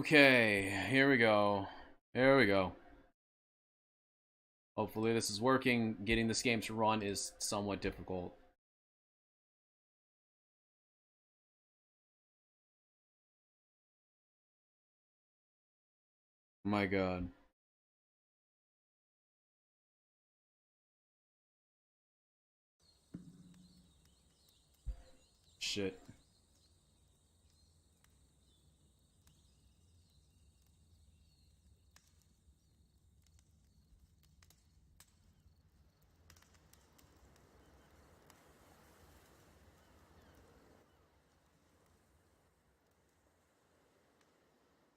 Okay, here we go. Here we go. Hopefully this is working. Getting this game to run is somewhat difficult. My god. Shit.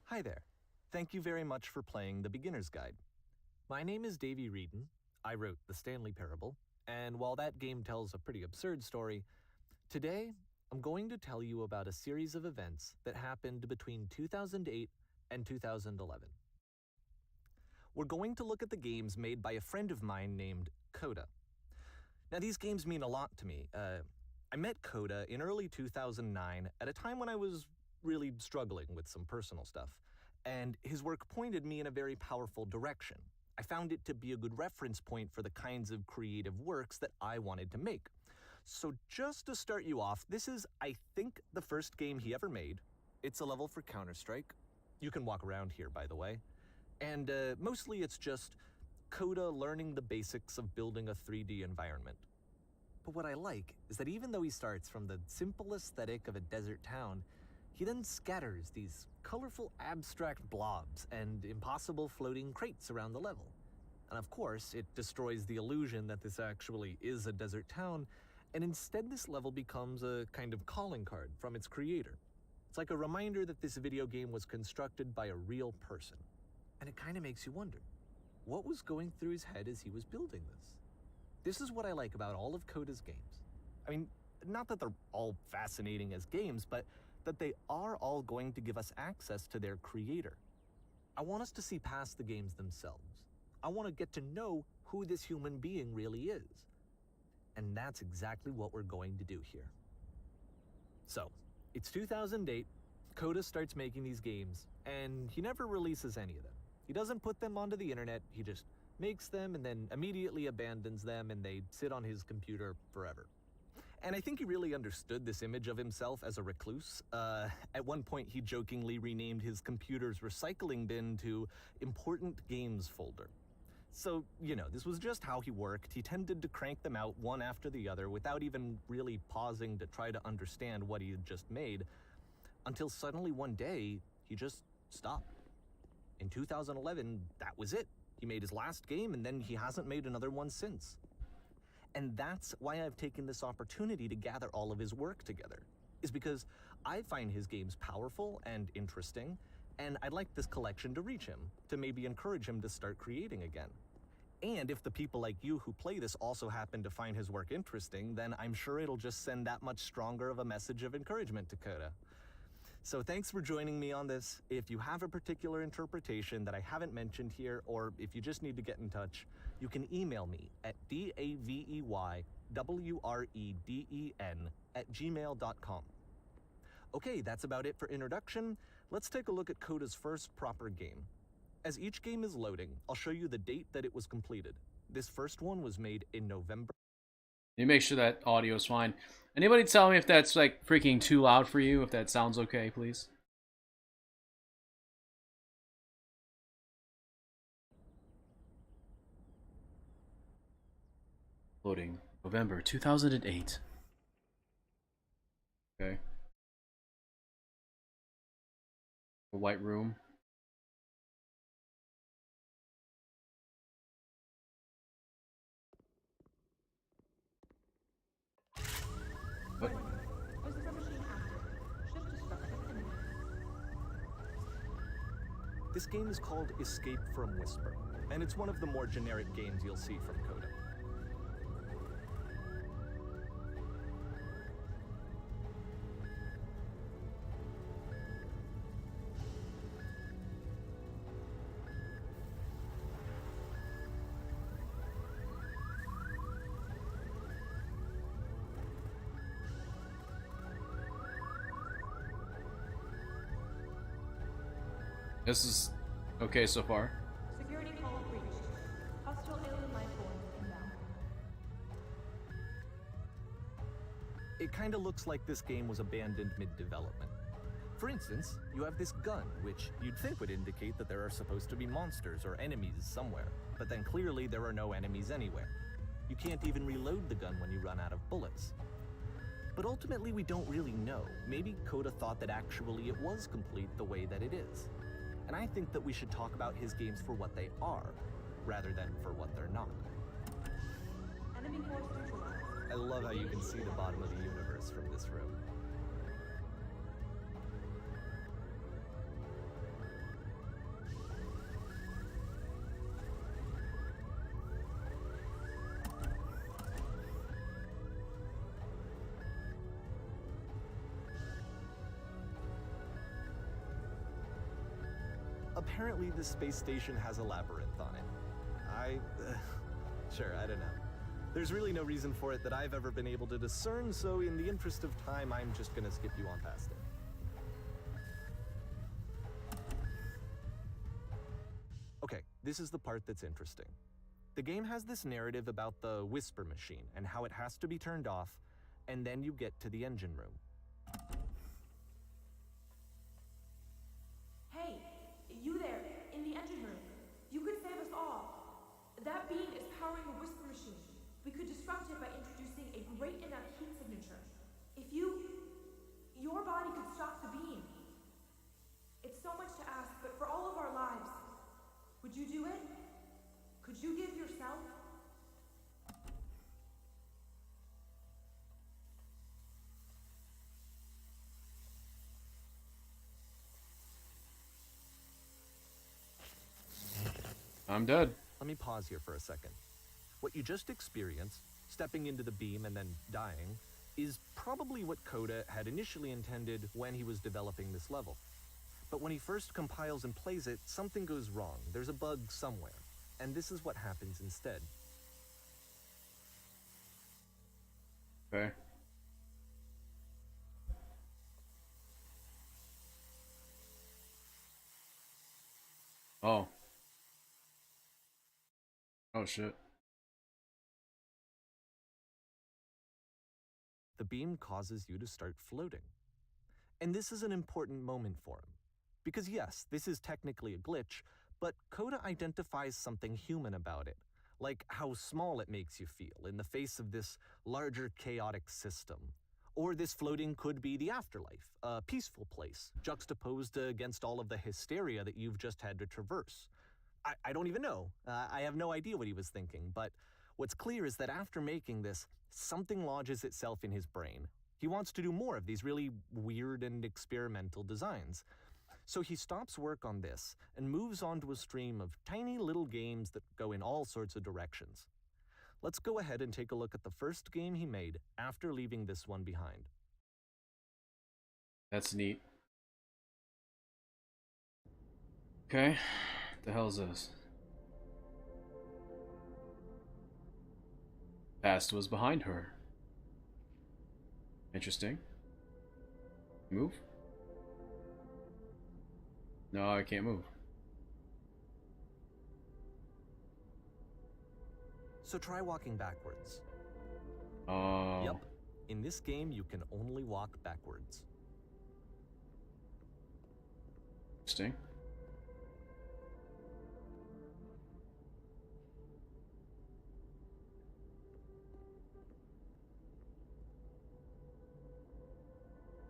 Hi there. Thank you very much for playing The Beginner's Guide. My name is Davey Reedon. I wrote The Stanley Parable, and while that game tells a pretty absurd story, today I'm going to tell you about a series of events that happened between 2008 and 2011. We're going to look at the games made by a friend of mine named Coda. Now, these games mean a lot to me. I met Coda in early 2009 at a time when I was really struggling with some personal stuff, and his work pointed me in a very powerful direction. I found it to be a good reference point for the kinds of creative works that I wanted to make. So just to start you off, this is, I think, the first game he ever made. It's a level for Counter-Strike. You can walk around here, by the way. And mostly it's just Coda learning the basics of building a 3D environment. But what I like is that even though he starts from the simple aesthetic of a desert town, he then scatters these colorful abstract blobs and impossible floating crates around the level. And of course, it destroys the illusion that this actually is a desert town, and instead this level becomes a kind of calling card from its creator. It's like a reminder that this video game was constructed by a real person. And it kind of makes you wonder, what was going through his head as he was building this? This is what I like about all of Coda's games. I mean, not that they're all fascinating as games, but that they are all going to give us access to their creator. I want us to see past the games themselves. I want to get to know who this human being really is. And that's exactly what we're going to do here. So, it's 2008, Coda starts making these games, and he never releases any of them. He doesn't put them onto the internet, he just makes them and then immediately abandons them, and they sit on his computer forever. And I think he really understood this image of himself as a recluse. At one point, he jokingly renamed his computer's recycling bin to Important Games Folder. So, you know, this was just how he worked. He tended to crank them out one after the other without even really pausing to try to understand what he had just made, until suddenly one day, he just stopped. In 2011, that was it. He made his last game, and then he hasn't made another one since. And that's why I've taken this opportunity to gather all of his work together, is because I find his games powerful and interesting, and I'd like this collection to reach him, to maybe encourage him to start creating again. And if the people like you who play this also happen to find his work interesting, then I'm sure it'll just send that much stronger of a message of encouragement to Coda. So thanks for joining me on this. If you have a particular interpretation that I haven't mentioned here, or if you just need to get in touch, you can email me at daveywreden@gmail.com. Okay, that's about it for introduction. Let's take a look at Coda's first proper game. As each game is loading, I'll show you the date that it was completed. This first one was made in November. You make sure that audio is fine. Anybody tell me if that's like freaking too loud for you, if that sounds okay, please? Loading. November 2008. Okay. The White Room. What? This game is called Escape from Whisper, and it's one of the more generic games you'll see from Coda. This is okay so far. Security call breached. Hostile alien life forms inbound. It kinda looks like this game was abandoned mid-development. For instance, you have this gun, which you'd think would indicate that there are supposed to be monsters or enemies somewhere, but then clearly there are no enemies anywhere. You can't even reload the gun when you run out of bullets. But ultimately we don't really know. Maybe Coda thought that actually it was complete the way that it is. And I think that we should talk about his games for what they are, rather than for what they're not. Enemy force neutralized. I love how you can see the bottom of the universe from this room. Apparently, this space station has a labyrinth on it. Sure, I don't know. There's really no reason for it that I've ever been able to discern, so in the interest of time, I'm just gonna skip you on past it. Okay, this is the part that's interesting. The game has this narrative about the Whisper Machine and how it has to be turned off, and then you get to the engine room. Hey, you there, in the engine room. You could save us all. That beam is powering the Whisper Machine. We could disrupt it by introducing a great enough heat signature. If your body could stop the beam. It's so much to ask, but for all of our lives, would you do it? Could you give yourself? I'm dead. Let me pause here for a second. What you just experienced, stepping into the beam and then dying, is probably what Coda had initially intended when he was developing this level. But when he first compiles and plays it, something goes wrong. There's a bug somewhere. And this is what happens instead. Okay. Oh. Oh shit. The beam causes you to start floating. And this is an important moment for him. Because yes, this is technically a glitch, but Coda identifies something human about it, like how small it makes you feel in the face of this larger chaotic system. Or this floating could be the afterlife, a peaceful place, juxtaposed against all of the hysteria that you've just had to traverse. I don't even know. I have no idea what he was thinking, but what's clear is that after making this, something lodges itself in his brain. He wants to do more of these really weird and experimental designs. So he stops work on this and moves on to a stream of tiny little games that go in all sorts of directions. Let's go ahead and take a look at the first game he made after leaving this one behind. That's neat. Okay. What the hell is this? Past was behind her. Interesting. Move? No, I can't move. So try walking backwards. Oh. Yep. In this game, you can only walk backwards. Interesting.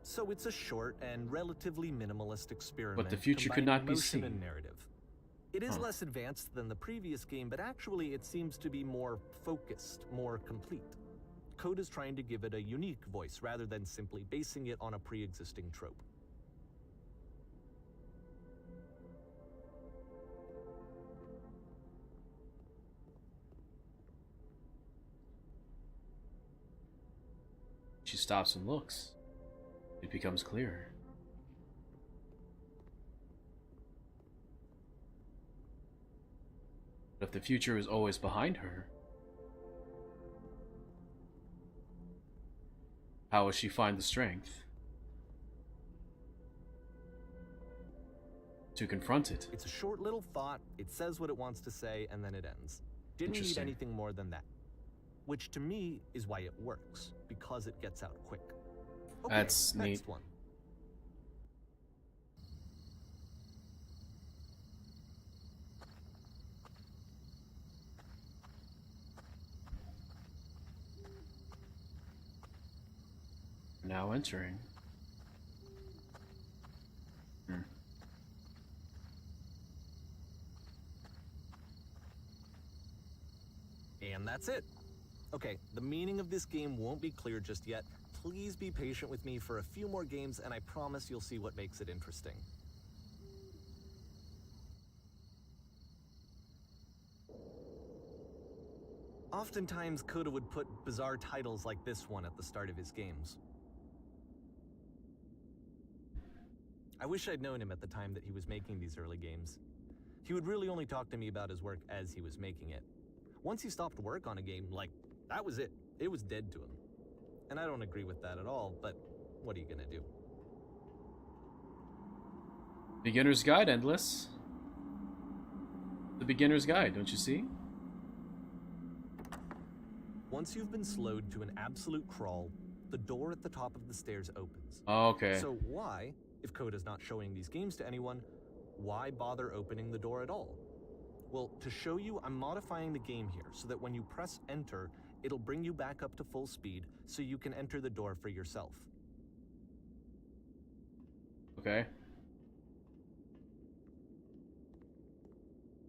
So it's a short and relatively minimalist experiment. But the future could not be motion seen. And narrative. It is Huh. less advanced than the previous game, but actually it seems to be more focused, more complete. Code is trying to give it a unique voice rather than simply basing it on a pre-existing trope. She stops and looks. It becomes clearer. But if the future is always behind her, how will she find the strength to confront it? It's a short little thought, it says what it wants to say, and then it ends. Didn't need Interesting. anything more than that. Which to me is why it works, because it gets out quick. Okay, That's next neat. one. Now entering. And that's it. Okay, the meaning of this game won't be clear just yet. Please be patient with me for a few more games, and I promise you'll see what makes it interesting. Oftentimes, Coda would put bizarre titles like this one at the start of his games. I wish I'd known him at the time that he was making these early games. He would really only talk to me about his work as he was making it. Once he stopped work on a game, like, that was it. It was dead to him. And I don't agree with that at all, but what are you gonna do? Beginner's Guide, Endless. The Beginner's Guide, don't you see? Once you've been slowed to an absolute crawl, the door at the top of the stairs opens. Oh, okay. So why, if Coda's not showing these games to anyone, why bother opening the door at all? Well, to show you, I'm modifying the game here so that when you press enter, it'll bring you back up to full speed so you can enter the door for yourself. Okay.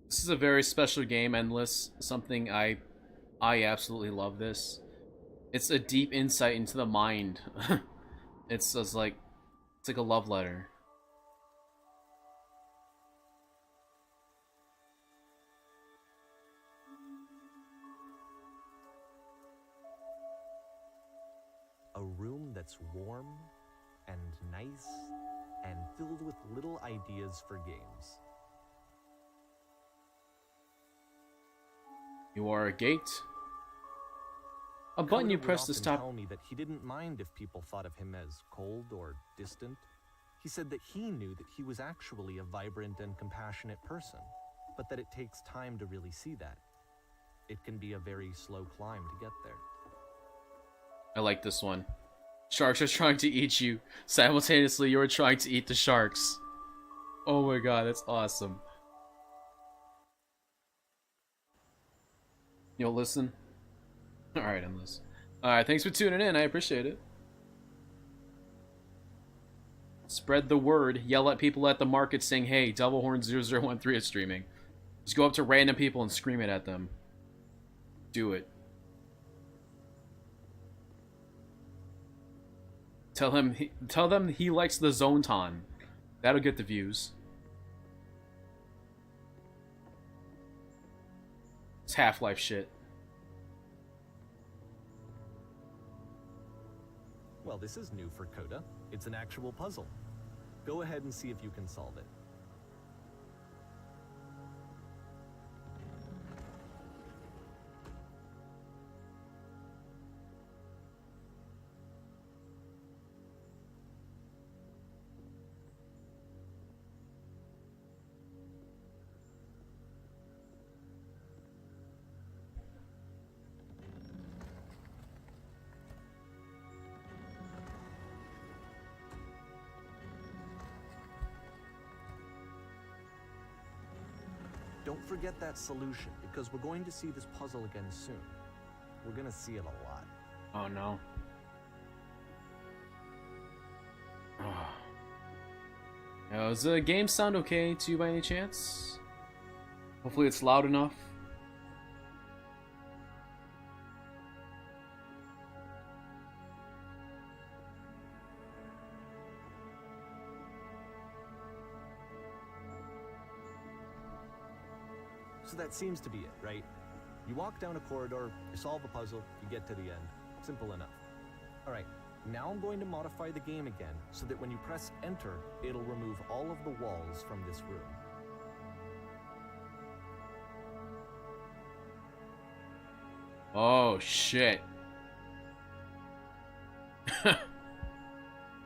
This is a very special game, Endless. Something I absolutely love this. It's a deep insight into the mind. It's like a love letter. A room that's warm and nice and filled with little ideas for games. You are a gate. A button Coda you would press to often stop. tell me that he didn't mind if people thought of him as cold or distant. He said that he knew that he was actually a vibrant and compassionate person, but that it takes time to really see that. It can be a very slow climb to get there. I like this one. Sharks are trying to eat you. Simultaneously, you're trying to eat the sharks. Oh my god, that's awesome. You'll listen? Alright, I'm listening. Alright, thanks for tuning in. I appreciate it. Spread the word. Yell at people at the market saying, hey, Doublehorn0013 is streaming. Just go up to random people and scream it at them. Do it. Tell them he likes the Zonton. That'll get the views. It's Half-Life shit. Well, this is new for Coda. It's an actual puzzle. Go ahead and see if you can solve it. don't forget that solution, because we're going to see this puzzle again soon. We're gonna see it a lot. Oh no. Does the game sound okay to you by any chance? Hopefully it's loud enough. So that seems to be it, right? You walk down a corridor, you solve a puzzle, you get to the end. Simple enough. Alright, now I'm going to modify the game again so that when you press enter, it'll remove all of the walls from this room. Oh shit.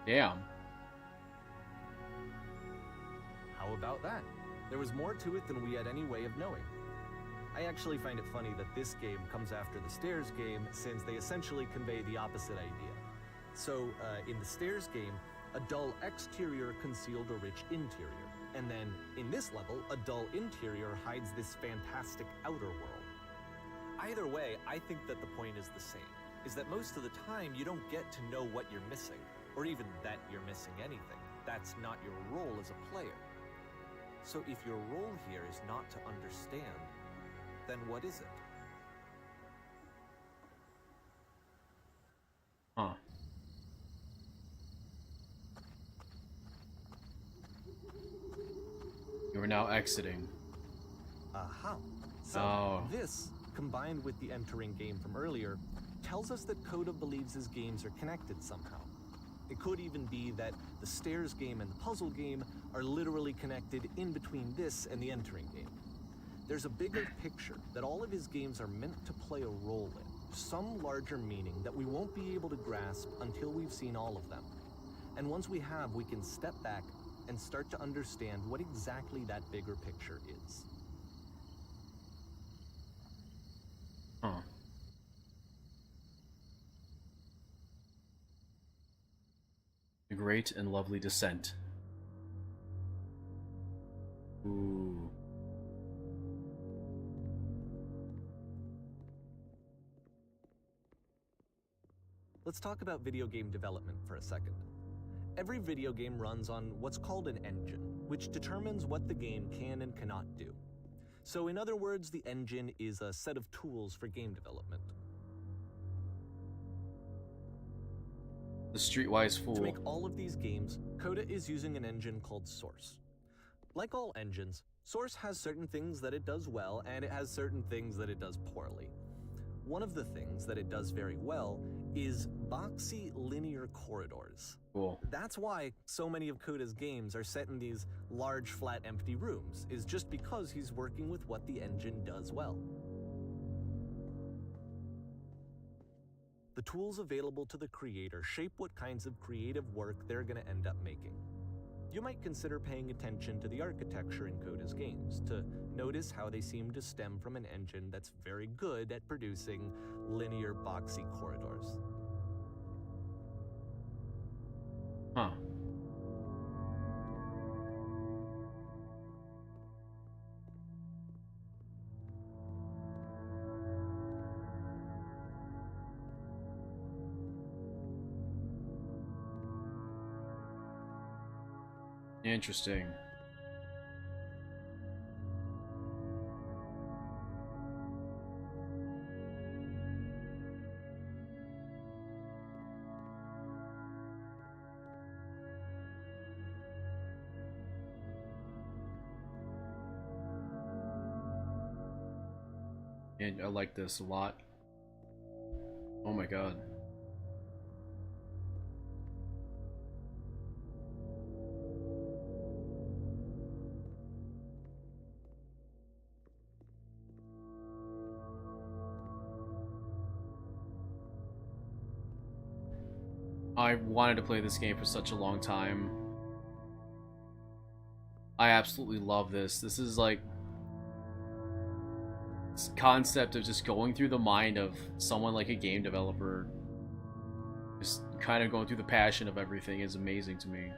Damn. How about that? There was more to it than we had any way of knowing. I actually find it funny that this game comes after the Stairs game, since they essentially convey the opposite idea. So, in the Stairs game, a dull exterior concealed a rich interior. And then, in this level, a dull interior hides this fantastic outer world. Either way, I think that the point is the same, is that most of the time you don't get to know what you're missing, or even that you're missing anything. That's not your role as a player. So if your role here is not to understand, then what is it? Huh. You are now exiting. Aha. So Oh. this, combined with the entering game from earlier, tells us that Coda believes his games are connected somehow. It could even be that the Stairs game and the puzzle game are literally connected in between this and the entering game. There's a bigger picture that all of his games are meant to play a role in, some larger meaning that we won't be able to grasp until we've seen all of them. And once we have, we can step back and start to understand what exactly that bigger picture is. Huh. A great and lovely descent. Ooh. Let's talk about video game development for a second. Every video game runs on what's called an engine, which determines what the game can and cannot do. So in other words, the engine is a set of tools for game development. The streetwise fool. To make all of these games, Coda is using an engine called Source. Like all engines, Source has certain things that it does well, and it has certain things that it does poorly. One of the things that it does very well is boxy linear corridors. Cool. That's why so many of Coda's games are set in these large, flat, empty rooms, is just because he's working with what the engine does well. The tools available to the creator shape what kinds of creative work they're going to end up making. You might consider paying attention to the architecture in Coda's games to notice how they seem to stem from an engine that's very good at producing linear, boxy corridors. Huh. Interesting. And I like this a lot. Oh my god. I wanted to play this game for such a long time. I absolutely love this. This is like this concept of just going through the mind of someone like a game developer, just kind of going through the passion of everything is amazing to me.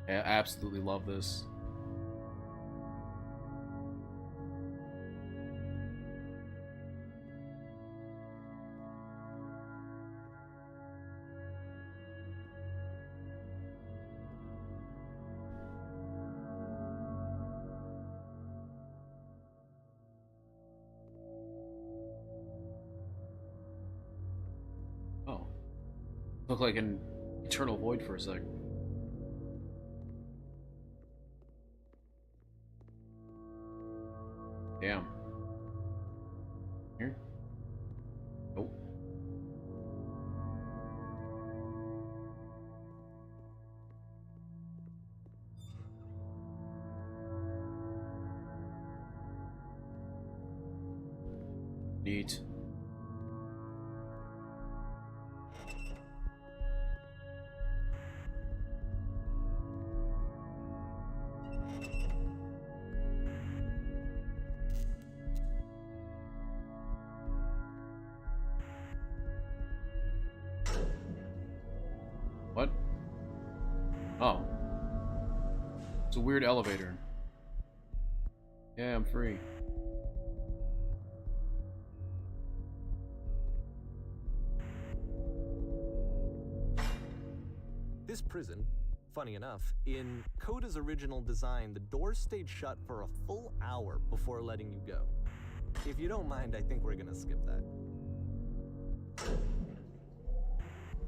I absolutely love this. Looked like an eternal void for a sec. Damn. Here? Nope. Neat. What? Oh. It's a weird elevator. Yeah, I'm free. This prison, funny enough, in Coda's original design, the doors stayed shut for a full hour before letting you go. If you don't mind, I think we're gonna skip that.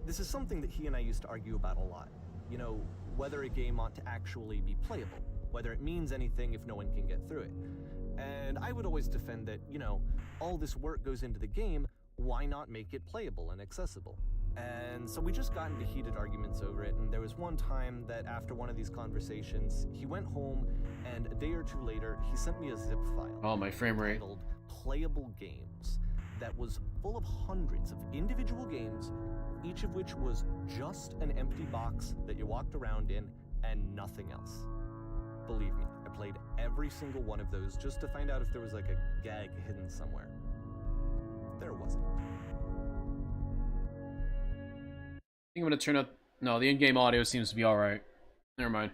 This is something that he and I used to argue about a lot. You know, whether a game ought to actually be playable, whether it means anything if no one can get through it. And I would always defend that, you know, all this work goes into the game, why not make it playable and accessible? And so we just got into heated arguments over it, and there was one time that after one of these conversations, he went home, and a day or two later, he sent me a zip file. Oh, my frame rate. Titled Playable Games, that was full of hundreds of individual games, each of which was just an empty box that you walked around in and nothing else. Believe me, I played every single one of those just to find out if there was like a gag hidden somewhere. There wasn't. I think I'm gonna turn up. No, the in-game audio seems to be alright. Never mind.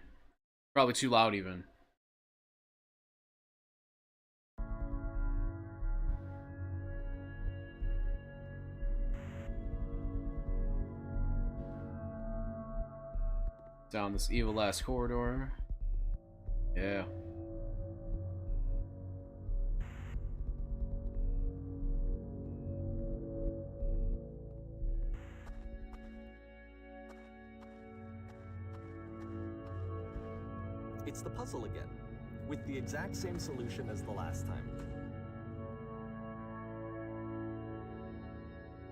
Probably too loud, even. Down this evil ass corridor. Yeah. It's the puzzle again, with the exact same solution as the last time.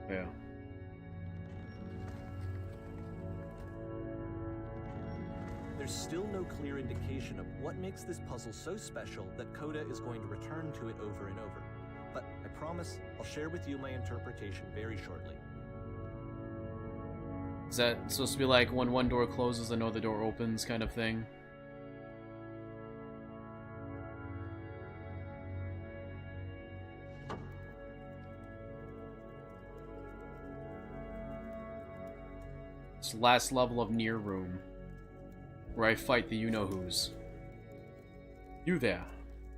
Yeah. There's still no clear indication of what makes this puzzle so special that Coda is going to return to it over and over. But I promise I'll share with you my interpretation very shortly. Is that supposed to be like when one door closes, another door opens kind of thing? This last level of Near Room, where I fight the you-know-whos. You there.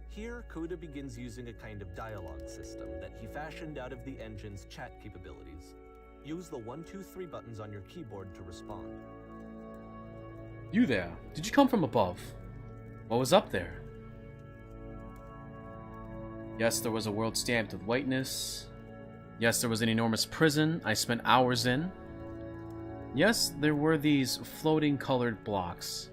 Here, Coda begins using a kind of dialogue system that he fashioned out of the engine's chat capabilities. Use the 1, 2, 3 buttons on your keyboard to respond. You there. Did you come from above? What was up there? Yes, there was a world stamped with whiteness. Yes, there was an enormous prison I spent hours in. Yes, there were these floating colored blocks.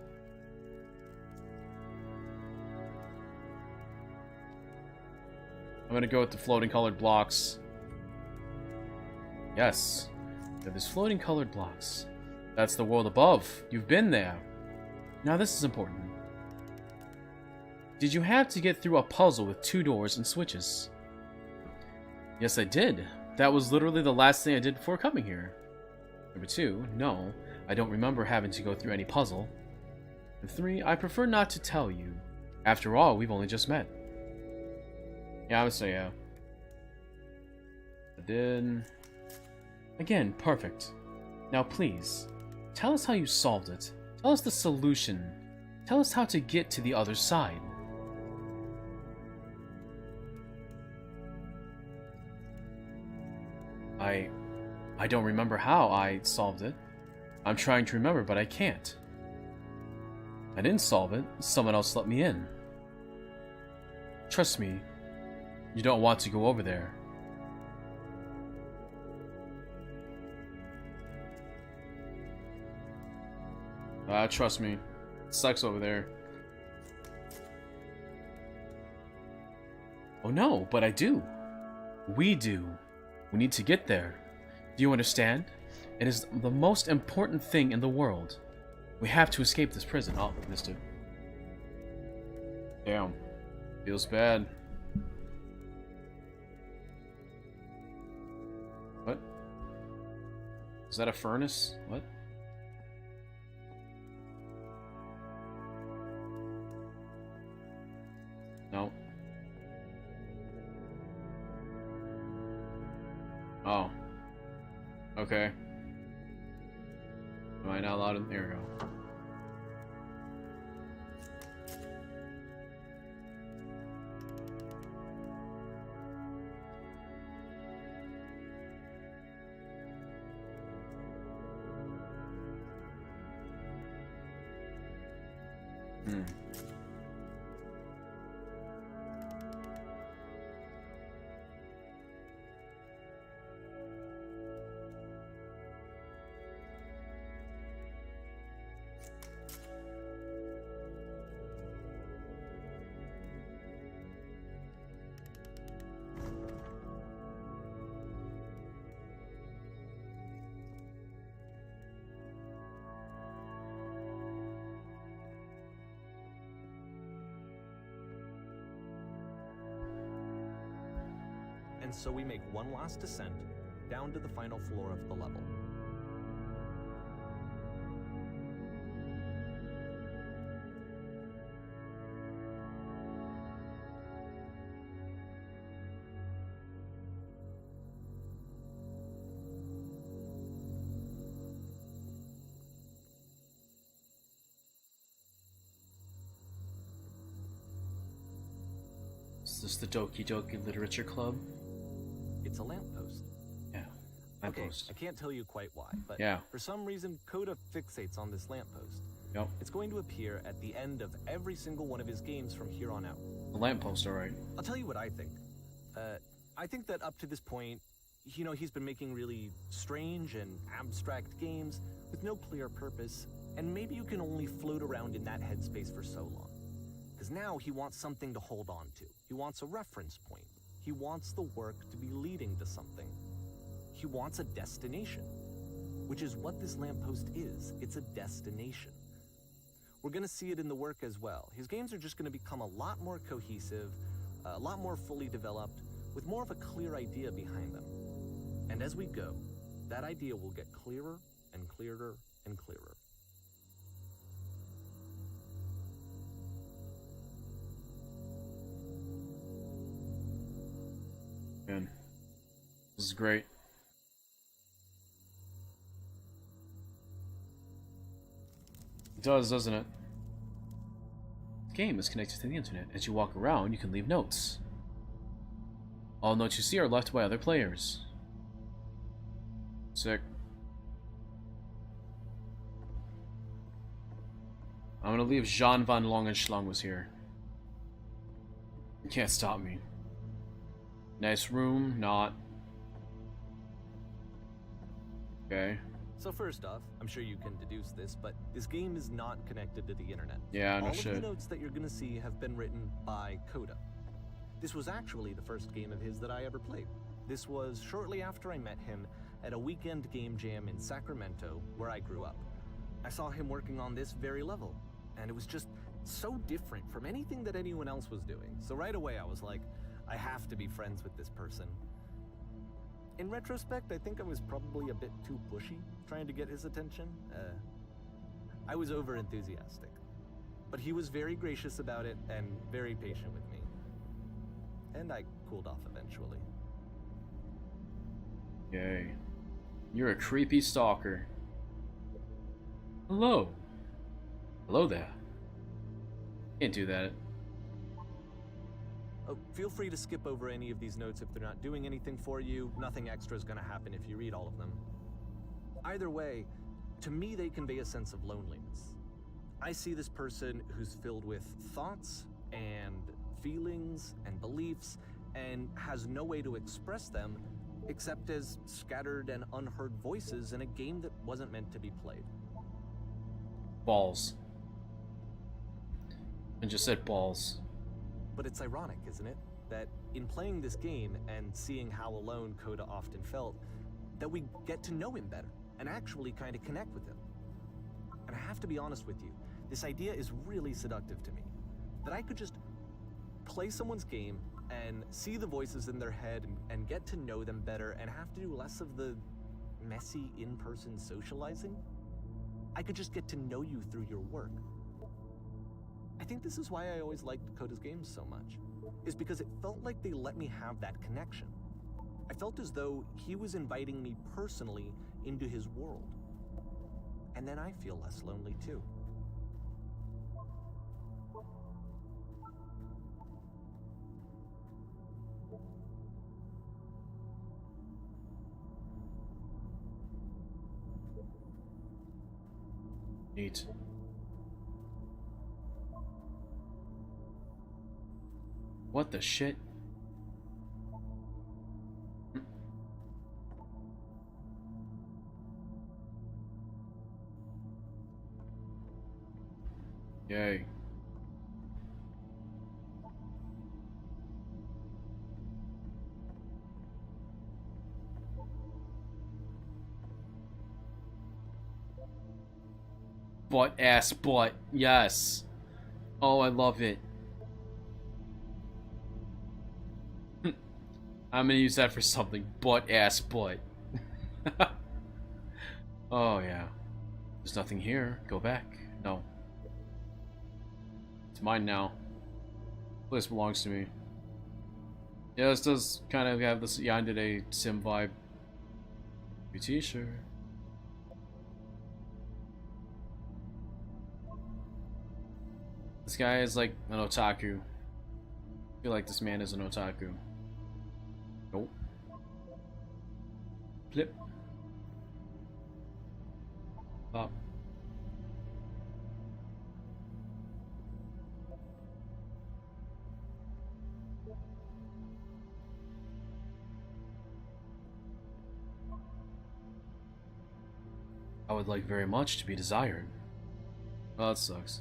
I'm gonna go with the floating colored blocks. Yes, there are these floating colored blocks. That's the world above. You've been there. Now this is important. Did you have to get through a puzzle with 2 doors and switches? Yes, I did. That was literally the last thing I did before coming here. Number 2, no, I don't remember having to go through any puzzle. And 3, I prefer not to tell you. After all, we've only just met. Yeah, I would say yeah. I did. Again, perfect. Now please, tell us how you solved it. Tell us the solution. Tell us how to get to the other side. I don't remember how I solved it. I'm trying to remember, but I can't. I didn't solve it. Someone else let me in. Trust me, you don't want to go over there. Trust me. It sucks over there. Oh no, but I do. We do. We need to get there. Do you understand? It is the most important thing in the world. We have to escape this prison. Oh, missed it. Damn. Feels bad. What? Is that a furnace? What? No. Oh. Okay. Am I not allowed in? There we go. And so we make one last descent down to the final floor of the level. Is this the Doki Doki Literature Club? It's a lamppost. Yeah, lamppost. Okay, I can't tell you quite why, but yeah. For some reason, Coda fixates on this lamppost. Yep. It's going to appear at the end of every single one of his games from here on out. The lamppost, alright. I'll tell you what I think. I think that up to this point, you know, he's been making really strange and abstract games with no clear purpose, and maybe you can only float around in that headspace for so long. Because now he wants something to hold on to. He wants a reference point. He wants the work to be leading to something. He wants a destination, which is what this lamppost is. It's a destination. We're going to see it in the work as well. His games are just going to become a lot more cohesive, a lot more fully developed, with more of a clear idea behind them. And as we go, that idea will get clearer and clearer and clearer. Man, this is great. It does, doesn't it? The game is connected to the internet. As you walk around, you can leave notes. All notes you see are left by other players. Sick. I'm gonna leave Jean van Longenschlang was here. You can't stop me. Nice room, not. Okay. So first off, I'm sure you can deduce this, but this game is not connected to the internet. Yeah, no All shit. of the notes that you're gonna see have been written by Coda. This was actually the first game of his that I ever played. This was shortly after I met him at a weekend game jam in Sacramento, where I grew up. I saw him working on this very level, and it was just so different from anything that anyone else was doing. So right away I was like, I have to be friends with this person. In retrospect, I think I was probably a bit too pushy, trying to get his attention. I was over-enthusiastic. But he was very gracious about it and very patient with me. And I cooled off eventually. Yay. You're a creepy stalker. Hello. Hello there. Can't do that. Oh, feel free to skip over any of these notes if they're not doing anything for you. Nothing extra is going to happen if you read all of them. Either way, to me they convey a sense of loneliness. I see this person who's filled with thoughts and feelings and beliefs and has no way to express them except as scattered and unheard voices in a game that wasn't meant to be played. Balls. And just said balls. But it's ironic, isn't it? That in playing this game and seeing how alone Coda often felt, that we get to know him better and actually kind of connect with him. And I have to be honest with you, this idea is really seductive to me. That I could just play someone's game and see the voices in their head and get to know them better and have to do less of the messy in-person socializing. I could just get to know you through your work. I think this is why I always liked Coda's games so much, is because it felt like they let me have that connection. I felt as though he was inviting me personally into his world. And then I feel less lonely too. Neat. What the shit? Yay. Butt ass butt. Yes. Oh, I love it. I'm gonna use that for something. Butt ass butt. Oh yeah. There's nothing here. Go back. No. It's mine now. This place belongs to me. Yeah, this does kind of have this Yandere sim vibe. Your t-shirt. This guy is like an otaku. I feel like this man is an otaku. Nope. Flip. Pop. I would like very much to be desired. Oh, that sucks.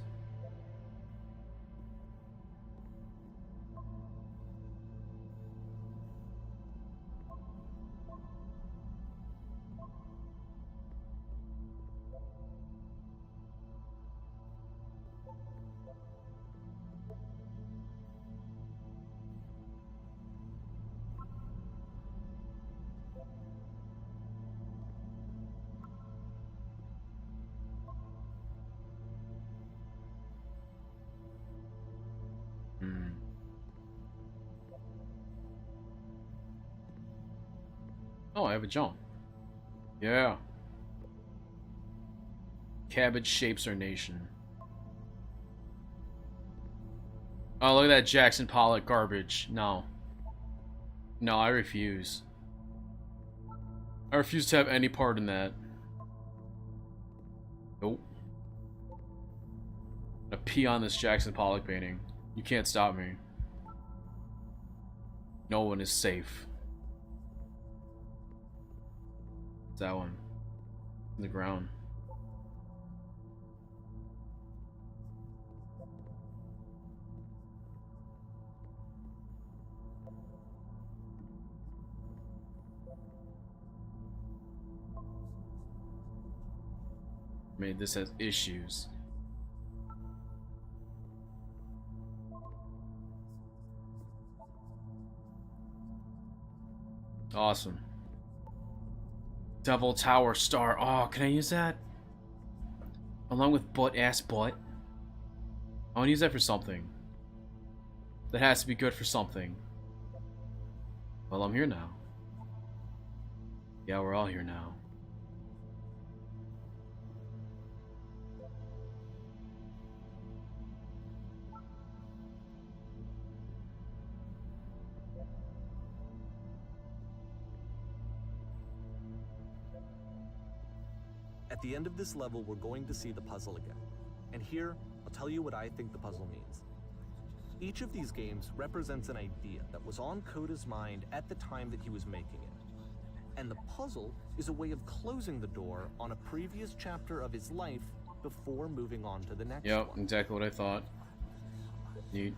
Oh, I have a jump. Yeah. Cabbage shapes our nation. Oh, look at that Jackson Pollock garbage. No. No, I refuse. I refuse to have any part in that. Nope. I'm gonna pee on this Jackson Pollock painting. You can't stop me. No one is safe. It's that one. In the ground. Made this has issues. Awesome. Devil Tower Star. Oh, can I use that? Along with butt ass butt. I want to use that for something. That has to be good for something. Well, I'm here now. Yeah, we're all here now. At the end of this level, we're going to see the puzzle again. And here, I'll tell you what I think the puzzle means. Each of these games represents an idea that was on Coda's mind at the time that he was making it. And the puzzle is a way of closing the door on a previous chapter of his life before moving on to the next Yep, one. exactly what I thought. Neat.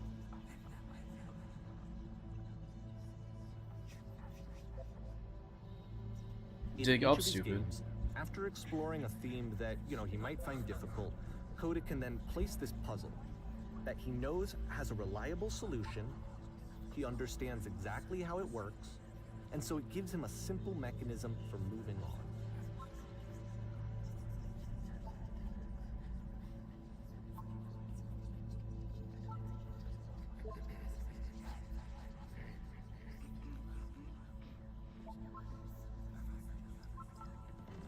In Dig each up, of his stupid. games, after exploring a theme that, he might find difficult, Koda can then place this puzzle that he knows has a reliable solution, he understands exactly how it works, and so it gives him a simple mechanism for moving on.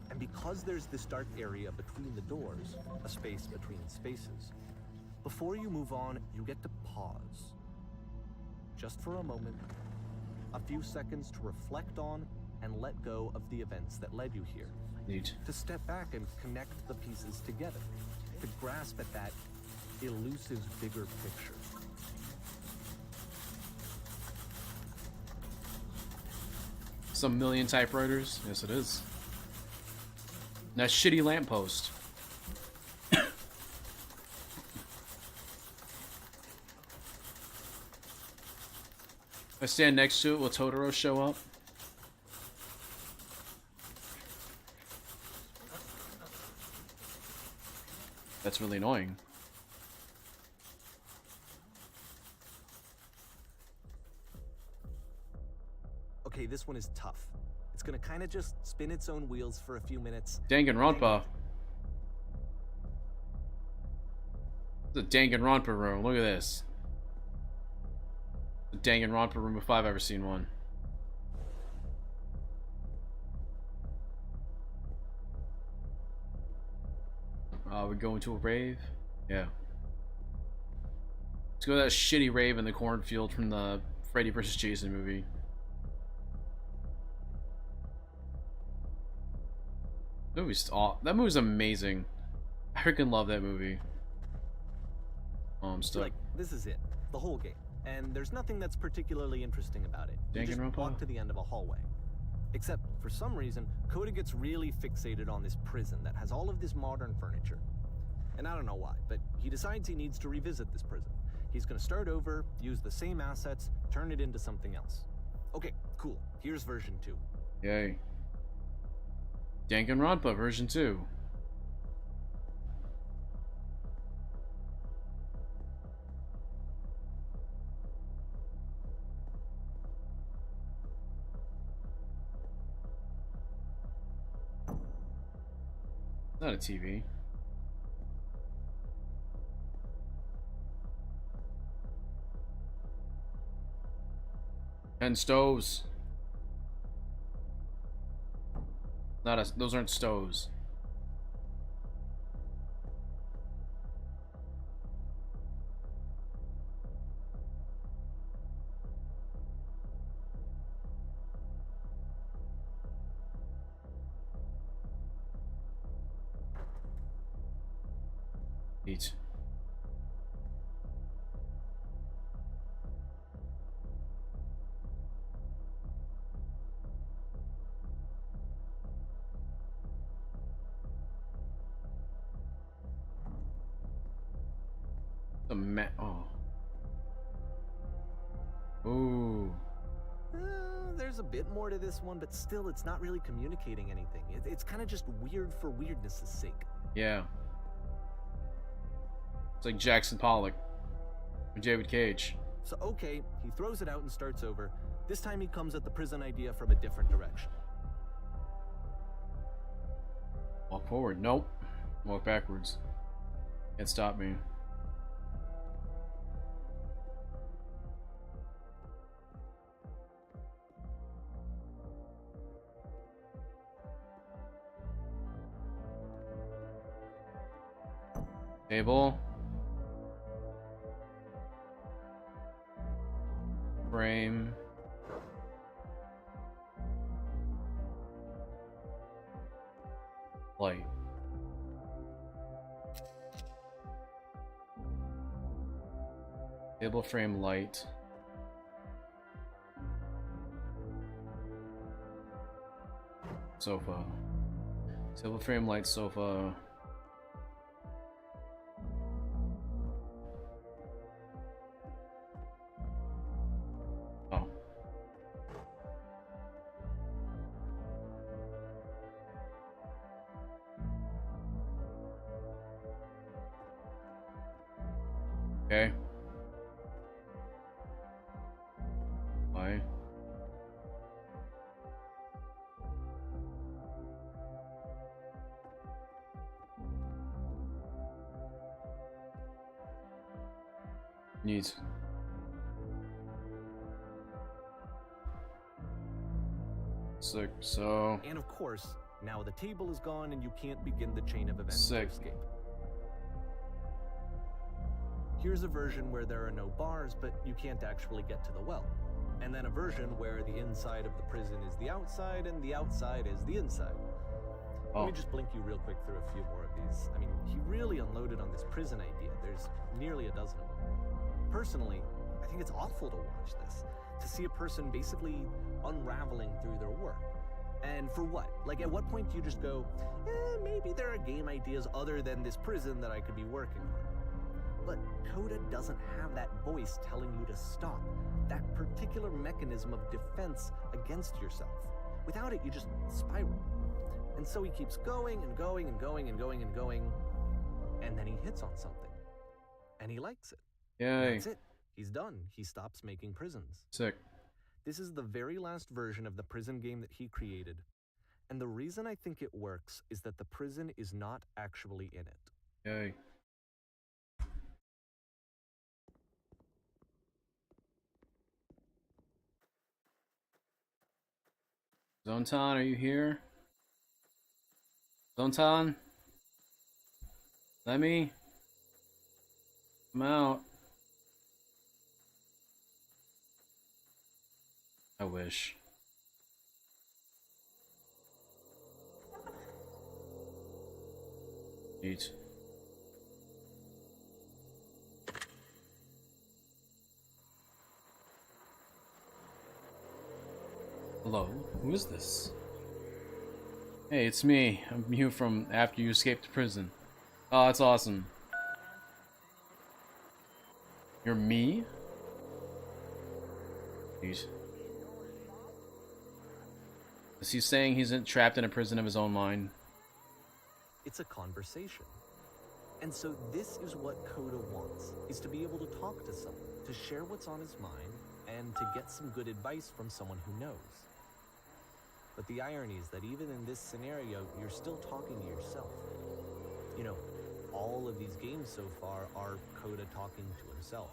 And because there's this dark area between the doors, a space between spaces, before you move on, you get to pause. Just for a moment, a few seconds to reflect on and let go of the events that led you here. Neat. To step back and connect the pieces together. To grasp at that elusive bigger picture. Some million typewriters? Yes, it is. That shitty lamppost. If I stand next to it, will Totoro show up? That's really annoying. Okay, this one is tough. It's gonna kind of just spin its own wheels for a few minutes. Danganronpa. It's a Danganronpa room. Look at this. The Danganronpa room if I've ever seen one. We go into a rave? Yeah. Let's go to that shitty rave in the cornfield from the Freddy vs. Jason movie. That movie's amazing. I freaking love that movie. Oh, I'm stuck. Like, this is it. The whole game. And there's nothing that's particularly interesting about it. You just Danganronpa? walk to the end of a hallway. Except, for some reason, Koda gets really fixated on this prison that has all of this modern furniture. And I don't know why, but he decides he needs to revisit this prison. He's gonna start over, use the same assets, turn it into something else. Okay, cool. Here's version 2. Yay. Danganronpa version 2. Not a TV. And stoves. Those aren't stoves. Eat. Oh. Ooh. There's a bit more to this one, but still, it's not really communicating anything. It's kind of just weird for weirdness' sake. Yeah. It's like Jackson Pollock. Or David Cage. So, okay, he throws it out and starts over. This time he comes at the prison idea from a different direction. Walk forward. Nope. Walk backwards. Can't stop me. Table. Frame. Light. Table frame light. Sofa. Table frame light sofa. Okay. Why? Neat. Sick. So. And of course, now the table is gone and you can't begin the chain of events Sick. to escape. Here's a version where there are no bars, but you can't actually get to the well. And then a version where the inside of the prison is the outside and the outside is the inside. Let me just blink you real quick through a few more of these. I mean, he really unloaded on this prison idea. There's nearly a dozen of them. Personally, I think it's awful to watch this, to see a person basically unraveling through their work. And for what? Like, at what point do you just go, maybe there are game ideas other than this prison that I could be working on? But Coda doesn't have that voice telling you to stop, that particular mechanism of defense against yourself. Without it, you just spiral. And so he keeps going and going and going and going and going, and then he hits on something. And he likes it. Yay. That's it. He's done. He stops making prisons. Sick. This is the very last version of the prison game that he created. And the reason I think it works is that the prison is not actually in it. Yay. Zontan, are you here? Zontan? Let me? Come out. I wish. Neat. Hello, who is this? Hey, it's me. I'm you from after you escaped prison. Oh, that's awesome. You're me? Jeez. Is he saying he's trapped in a prison of his own mind? It's a conversation. And so this is what Coda wants, is to be able to talk to someone, to share what's on his mind, and to get some good advice from someone who knows. But the irony is that even in this scenario, you're still talking to yourself. You know, all of these games so far are Coda talking to himself.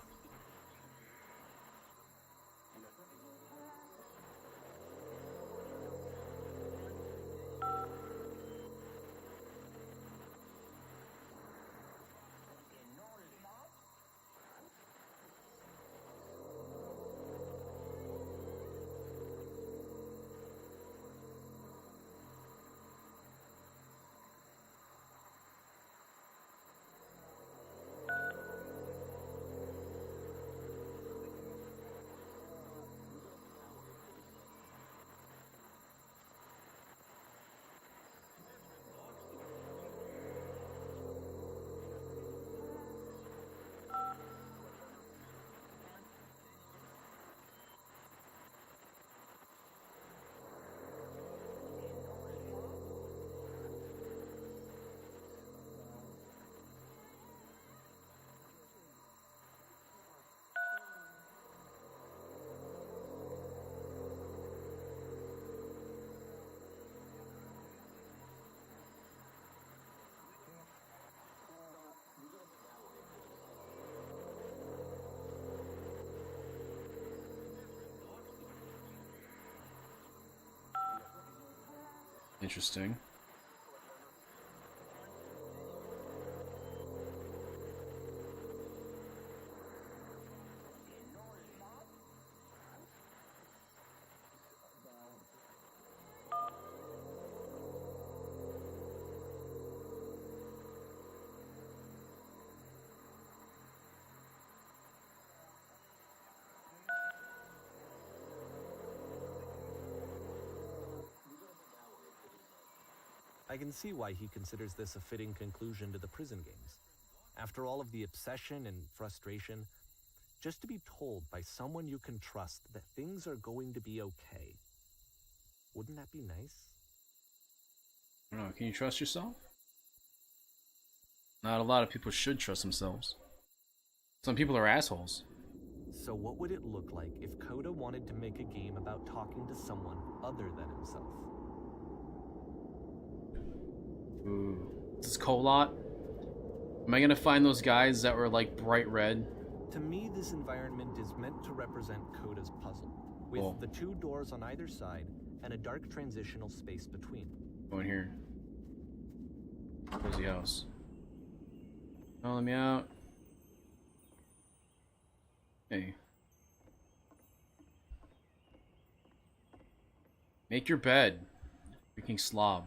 Interesting. I can see why he considers this a fitting conclusion to the prison games. After all of the obsession and frustration, just to be told by someone you can trust that things are going to be okay. Wouldn't that be nice? I don't know, can you trust yourself? Not a lot of people should trust themselves. Some people are assholes. So what would it look like if Coda wanted to make a game about talking to someone other than himself? Ooh. Is this Kolot? Am I gonna find those guys that were like bright red? To me, this environment is meant to represent Coda's puzzle, with Cool. the 2 doors on either side and a dark transitional space between. Go in here. Cozy house. Oh, let me out. Hey. Make your bed. Freaking slob.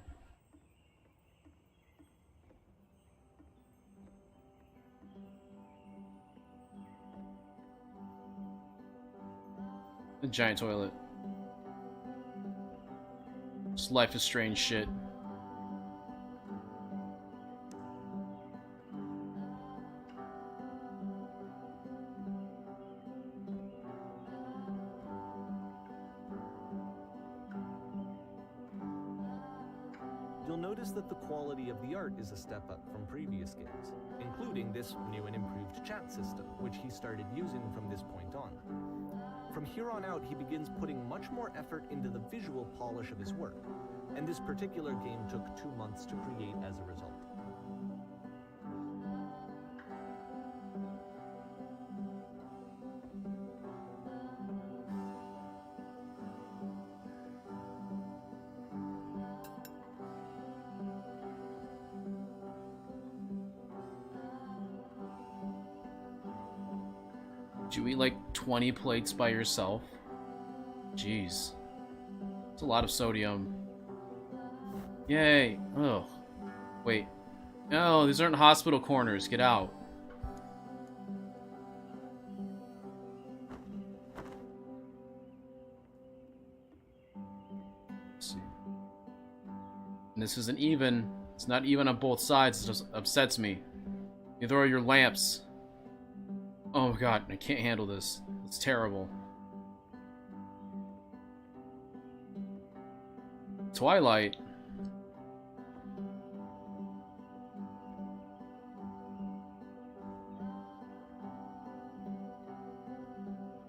A giant toilet. This Life is Strange shit. You'll notice that the quality of the art is a step up from previous games, including this new and improved chat system, which he started using from this point on. From here on out, he begins putting much more effort into the visual polish of his work, and this particular game took 2 months to create as a result. Did you eat like 20 plates by yourself? Jeez. It's a lot of sodium. Yay. Ugh. Wait. No, these aren't hospital corners. Get out. Let's see. And this isn't even. It's not even on both sides. It just upsets me. Neither are your lamps. Oh god, I can't handle this. It's terrible. Twilight.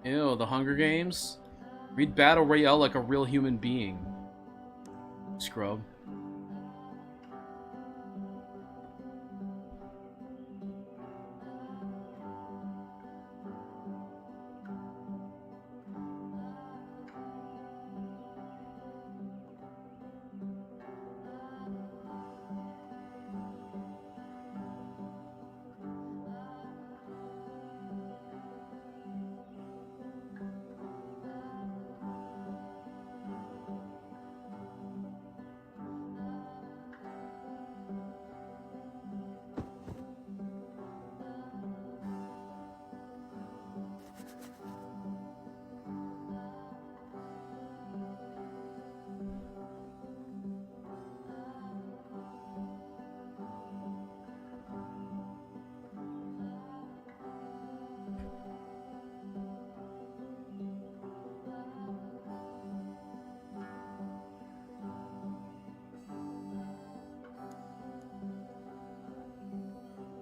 Ew, the Hunger Games? Read Battle Royale like a real human being. Scrub.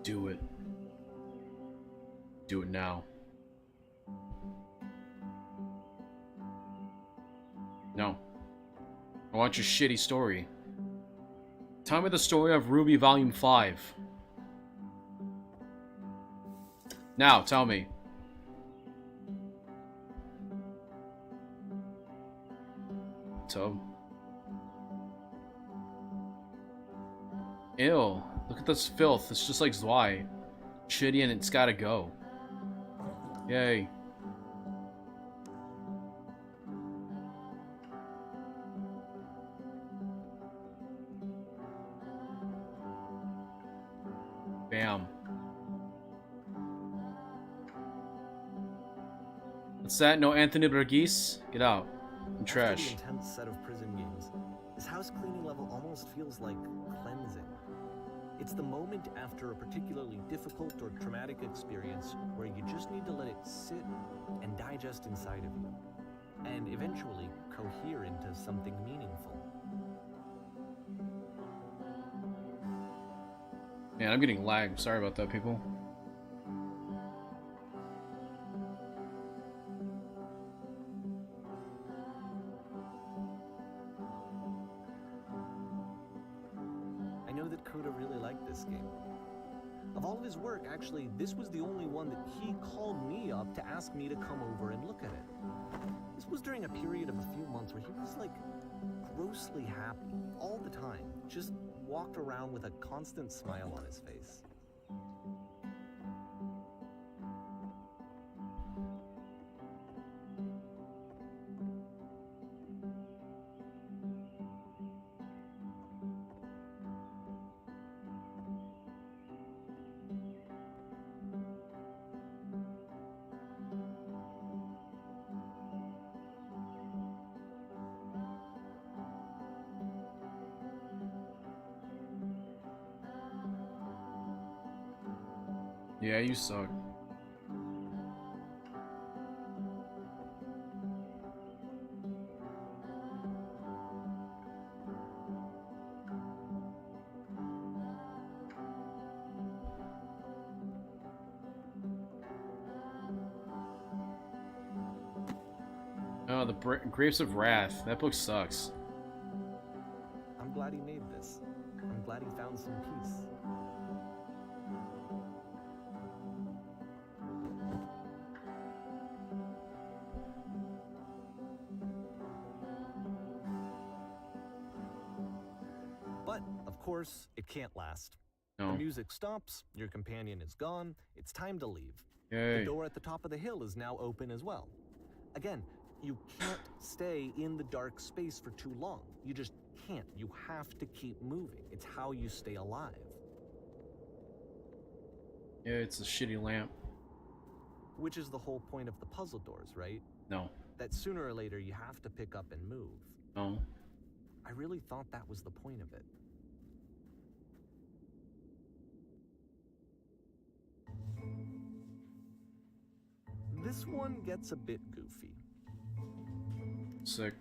Do it. Do it now. No. I want your shitty story. Tell me the story of RWBY Volume 5. Now, tell me. Tub. Ew. Look at this filth. It's just like Zwei. Shitty and it's gotta go. Yay. Bam. What's that? No Anthony Burgess? Get out. I'm trash. After the intense set of prison games, this house cleaning level almost feels like cleansing. It's the moment after a particularly difficult or traumatic experience where you just need to let it sit and digest inside of you, and eventually cohere into something meaningful. Man, I'm getting lag. Sorry about that, people. this game. Of all of his work, actually, this was the only one that he called me up to ask me to come over and look at it. This was during a period of a few months where he was like grossly happy all the time, just walked around with a constant smile on his face. Yeah, you suck. Oh, the Grapes of Wrath. That book sucks. I'm glad he made this. I'm glad he found some peace. But, of course, it can't last. No. The music stops, your companion is gone, it's time to leave. Yay. The door at the top of the hill is now open as well. Again, you can't stay in the dark space for too long. You just can't. You have to keep moving. It's how you stay alive. Yeah, it's a shitty lamp. Which is the whole point of the puzzle doors, right? No. That sooner or later you have to pick up and move. No. I really thought that was the point of it. This one gets a bit goofy. Sick.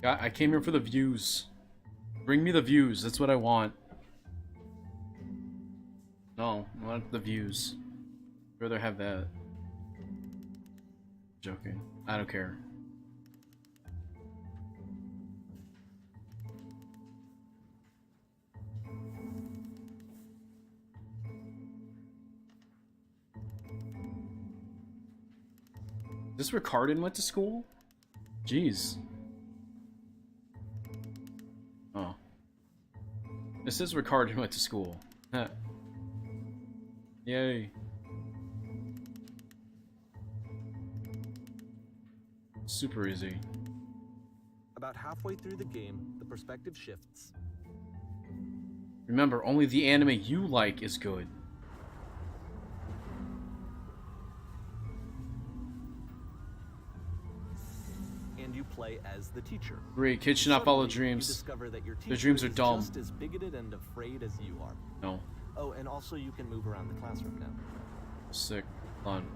I came here for the views. Bring me the views. That's what I want. No, I want the views. I'd rather have that. Joking. I don't care. Is this where Cardin went to school? Jeez. Oh. This is where Cardin went to school. Huh. Yay. Super easy. About halfway through the game, the perspective shifts. Remember, only the anime you like is good. And you play as the teacher. Great, kids should not follow Suddenly, dreams. You discover that your Their teacher dreams are is dumb. just as bigoted and afraid as you are. No. Oh, and also you can move around the classroom now. Sick. Fun.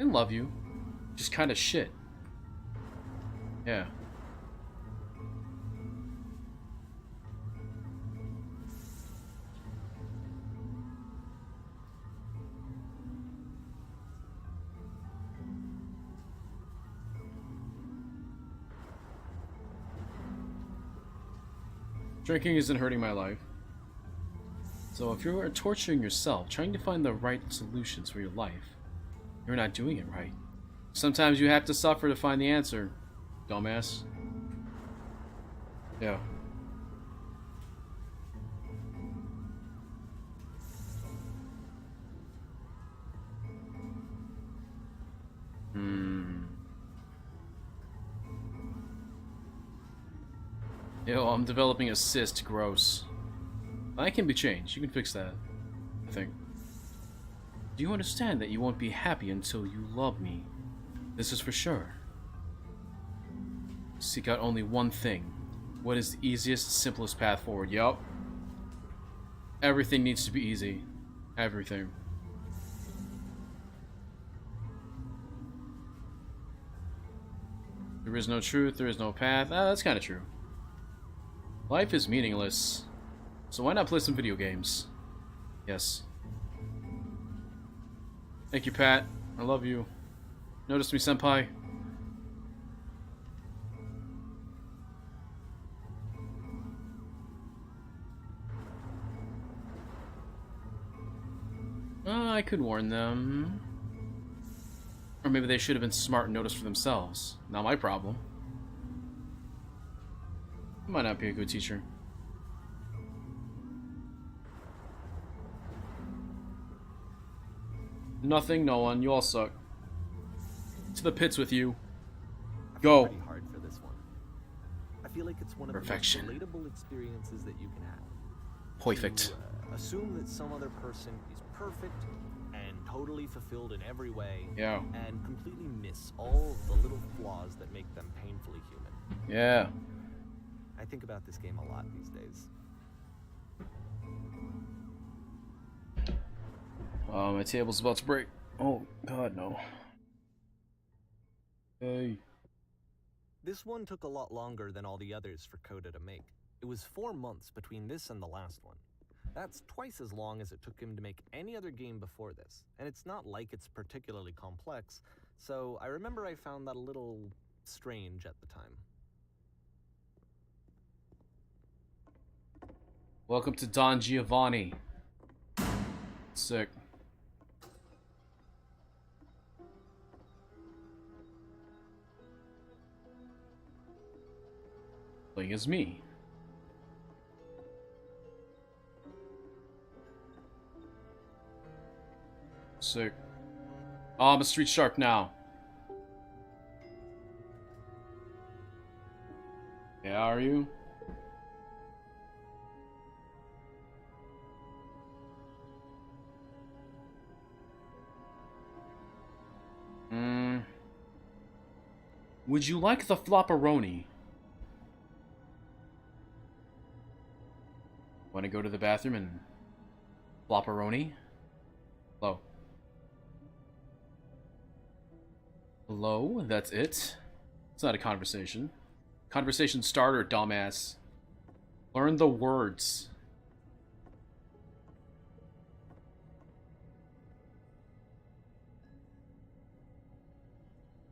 I love you. Just kind of shit. Yeah. Drinking isn't hurting my life. So if you're torturing yourself, trying to find the right solutions for your life, you're not doing it right. Sometimes you have to suffer to find the answer, dumbass. Yeah. Yo, I'm developing a cyst. Gross. That can be changed. You can fix that, I think. Do you understand that you won't be happy until you love me? This is for sure. Seek out only one thing. What is the easiest, simplest path forward? Yup. Everything needs to be easy. Everything. There is no truth, there is no path. Ah, that's kind of true. Life is meaningless. So why not play some video games? Yes. Thank you, Pat. I love you. Notice me, senpai. I could warn them. Or maybe they should have been smart and noticed for themselves. Not my problem. I might not be a good teacher. Nothing, no one. You all suck. To the pits with you. Go. Pretty hard for this one. I feel like it's one of Perfection. the most relatable experiences that you can have. Perfect. To, assume that some other person is perfect and totally fulfilled in every way. Yeah. And completely miss all of the little flaws that make them painfully human. Yeah. I think about this game a lot these days. My table's about to break. Oh, God, no. Hey. This one took a lot longer than all the others for Coda to make. It was 4 months between this and the last one. That's twice as long as it took him to make any other game before this, and it's not like it's particularly complex, so I remember I found that a little strange at the time. Welcome to Don Giovanni. Sick. Playing as me. Sick. Oh, I'm a street shark now. Yeah, are you? Would you like the flopperoni? Want to go to the bathroom and flopperoni? Hello. Hello? That's it? It's not a conversation. Conversation starter, dumbass. Learn the words.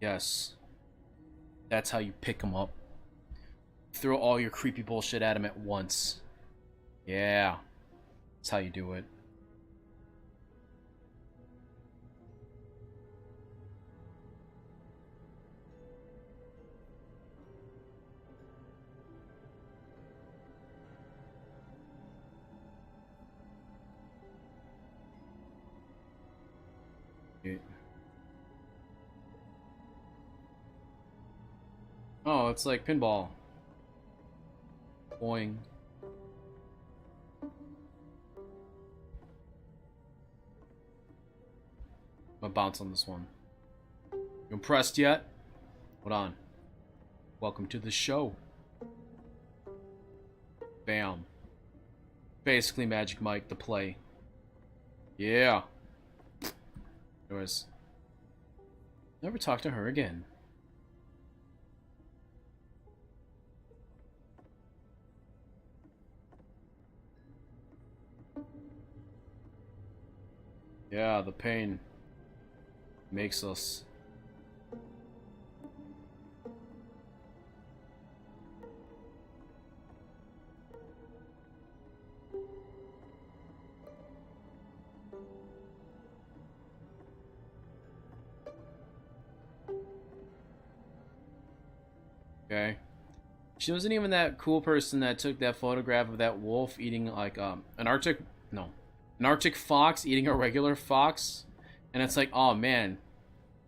Yes. That's how you pick them up. Throw all your creepy bullshit at them at once. Yeah. That's how you do it. Oh, it's like pinball. Boing. I'm gonna bounce on this one. You impressed yet? Hold on. Welcome to the show. Bam. Basically Magic Mike, the play. Yeah. Anyways. Never talk to her again. Yeah, the pain makes us. Okay. She wasn't even that cool person that took that photograph of that wolf eating like an Arctic fox eating a regular fox, and it's like, oh man,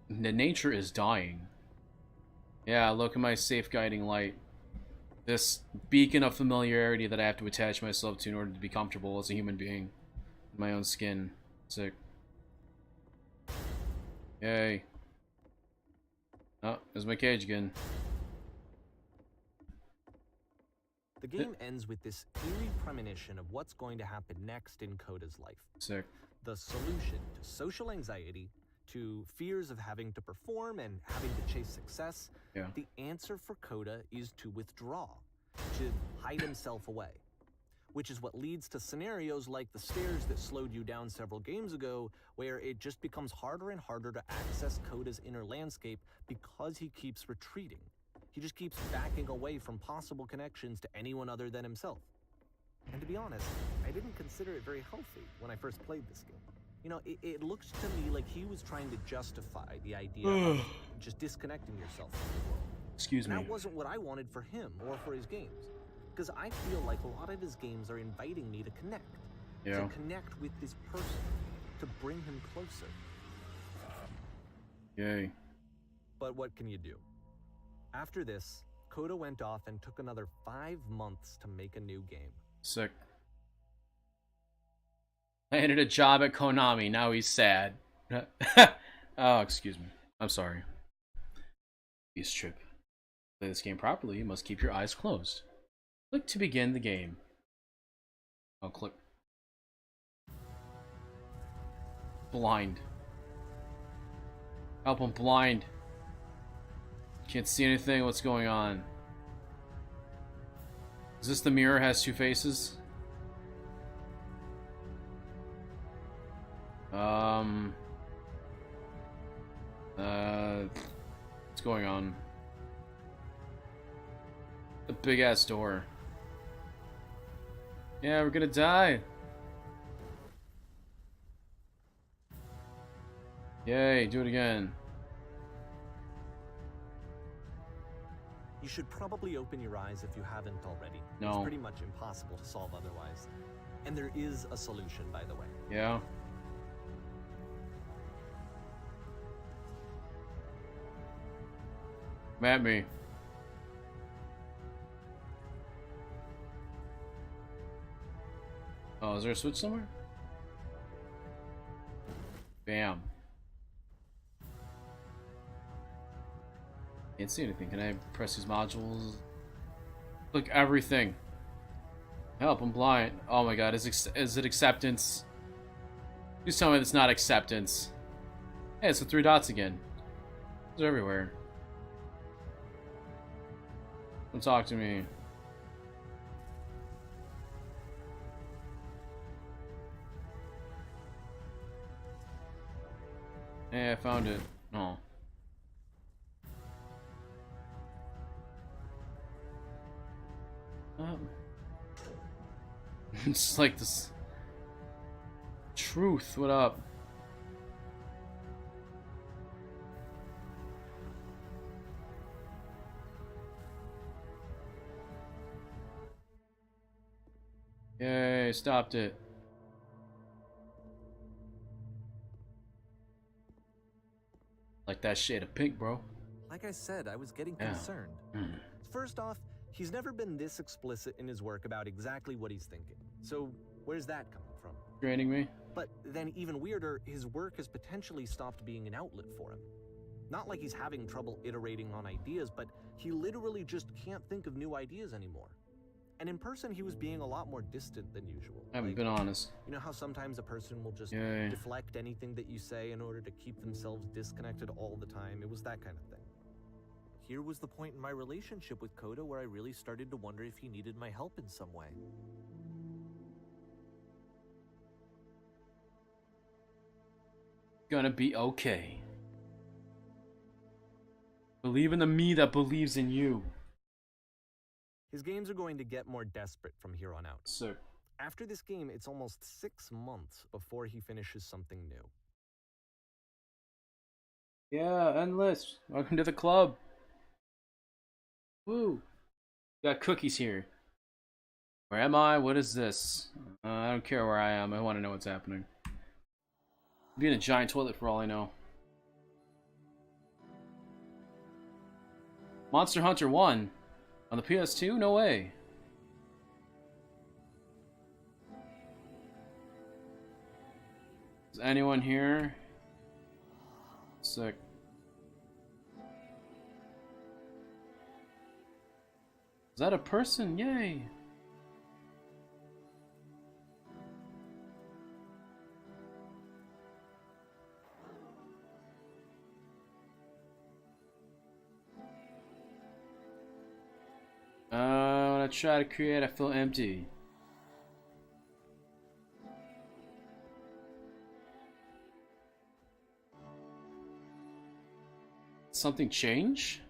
the nature is dying. Yeah, look at my safe guiding light. This beacon of familiarity that I have to attach myself to in order to be comfortable as a human being. In my own skin. Sick. Yay. Oh, there's my cage again. The game ends with this eerie premonition of what's going to happen next in Coda's life. Sick. The solution to social anxiety, to fears of having to perform and having to chase success, Yeah. the answer for Coda is to withdraw, to hide himself away. Which is what leads to scenarios like the stairs that slowed you down several games ago, where it just becomes harder and harder to access Coda's inner landscape because he keeps retreating. He just keeps backing away from possible connections to anyone other than himself. And to be honest, I didn't consider it very healthy when I first played this game. You know, it looked to me like he was trying to justify the idea of just disconnecting yourself from the world. Excuse me. And that wasn't what I wanted for him or for his games. Because I feel like a lot of his games are inviting me to connect. Yeah. To connect with this person. To bring him closer. Yay. But what can you do? After this, Coda went off and took another 5 months to make a new game. Sick. Landed a job at Konami, now he's sad. Oh, excuse me. I'm sorry. Beast Trip. Play this game properly, you must keep your eyes closed. Click to begin the game. Oh, click. Blind. Help, I'm blind. Can't see anything, what's going on? Is this the mirror has two faces? What's going on? A big ass door. Yeah, we're gonna die. Yay, do it again. You should probably open your eyes if you haven't already. No. It's pretty much impossible to solve otherwise. And there is a solution, by the way. Yeah. Come at me. Oh, is there a switch somewhere? Bam. Can't see anything. Can I press these modules? Click everything. Help, I'm blind. Oh my god, is it acceptance? Please tell me it's not acceptance. Hey, it's the 3 dots again. They're everywhere. Don't talk to me. Hey, I found it. No. It's like this. Truth, what up? Yay, stopped it. Like that shade of pink, bro. Like I said, I was getting Yeah. concerned. First off, he's never been this explicit in his work about exactly what he's thinking. So, where's that coming from? Draining me? But then even weirder, his work has potentially stopped being an outlet for him. Not like he's having trouble iterating on ideas, but he literally just can't think of new ideas anymore. And in person, he was being a lot more distant than usual. I haven't been honest. You know how sometimes a person will just Yay. deflect anything that you say in order to keep themselves disconnected all the time? It was that kind of thing. Here was the point in my relationship with Coda where I really started to wonder if he needed my help in some way. Gonna be okay. Believe in the me that believes in you. His games are going to get more desperate from here on out. Sick. After this game, it's almost 6 months before he finishes something new. Yeah, endless. Welcome to the club. Woo. Got cookies here. Where am I? What is this? I don't care where I am. I want to know what's happening. Be in a giant toilet for all I know. Monster Hunter 1 on the PS2? No way. Is anyone here? Sick. Is that a person? Yay! try to create, I feel empty. Something change?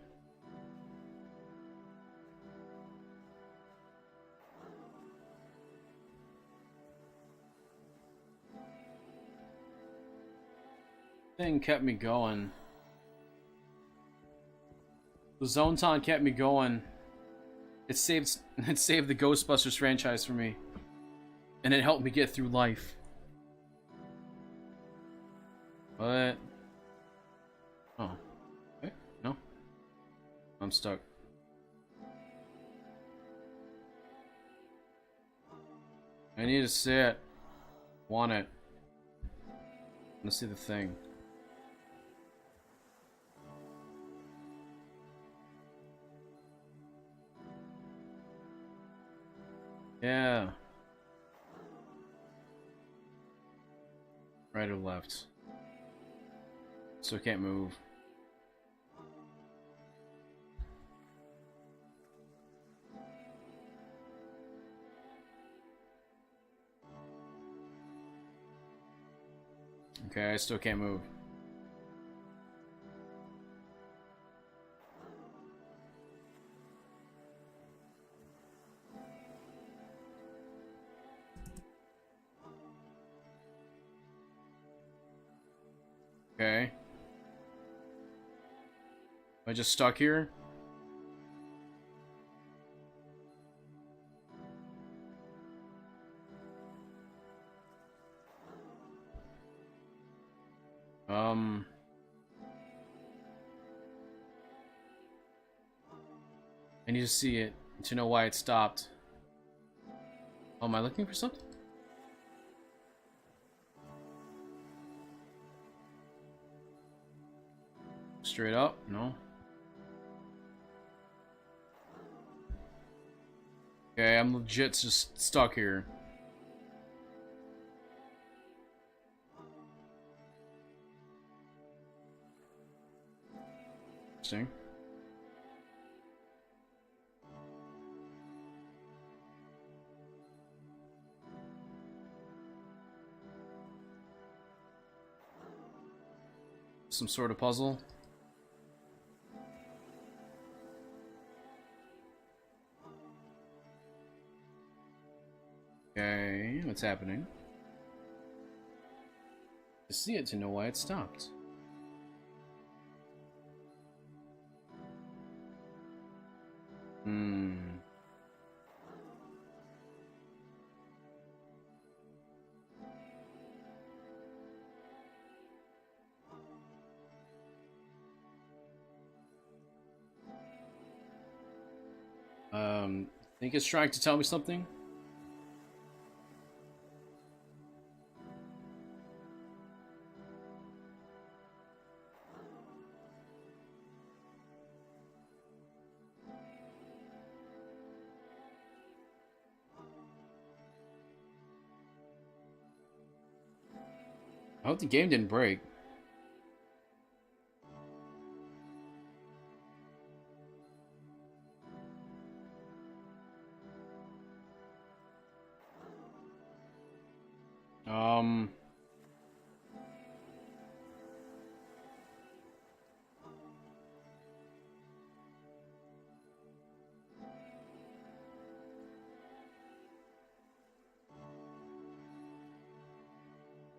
Thing kept me going. The Zonton kept me going. It saved the Ghostbusters franchise for me. And it helped me get through life. But oh. Okay. No. I'm stuck. I need to see it. Want it. Let's see the thing. Yeah. Right or left? So I can't move. Okay, I still can't move. Okay. Am I just stuck here? I need to see it to know why it stopped. Oh, am I looking for something? Straight up? No. Okay, I'm legit just stuck here. Interesting. Some sort of puzzle. Okay, what's happening? To see it to know why it stopped. Think it's trying to tell me something? I hope the game didn't break.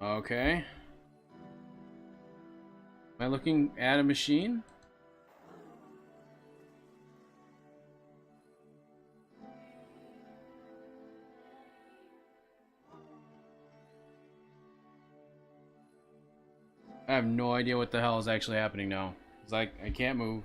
Okay. Am I looking at a machine? I have no idea what the hell is actually happening now. It's like I can't move.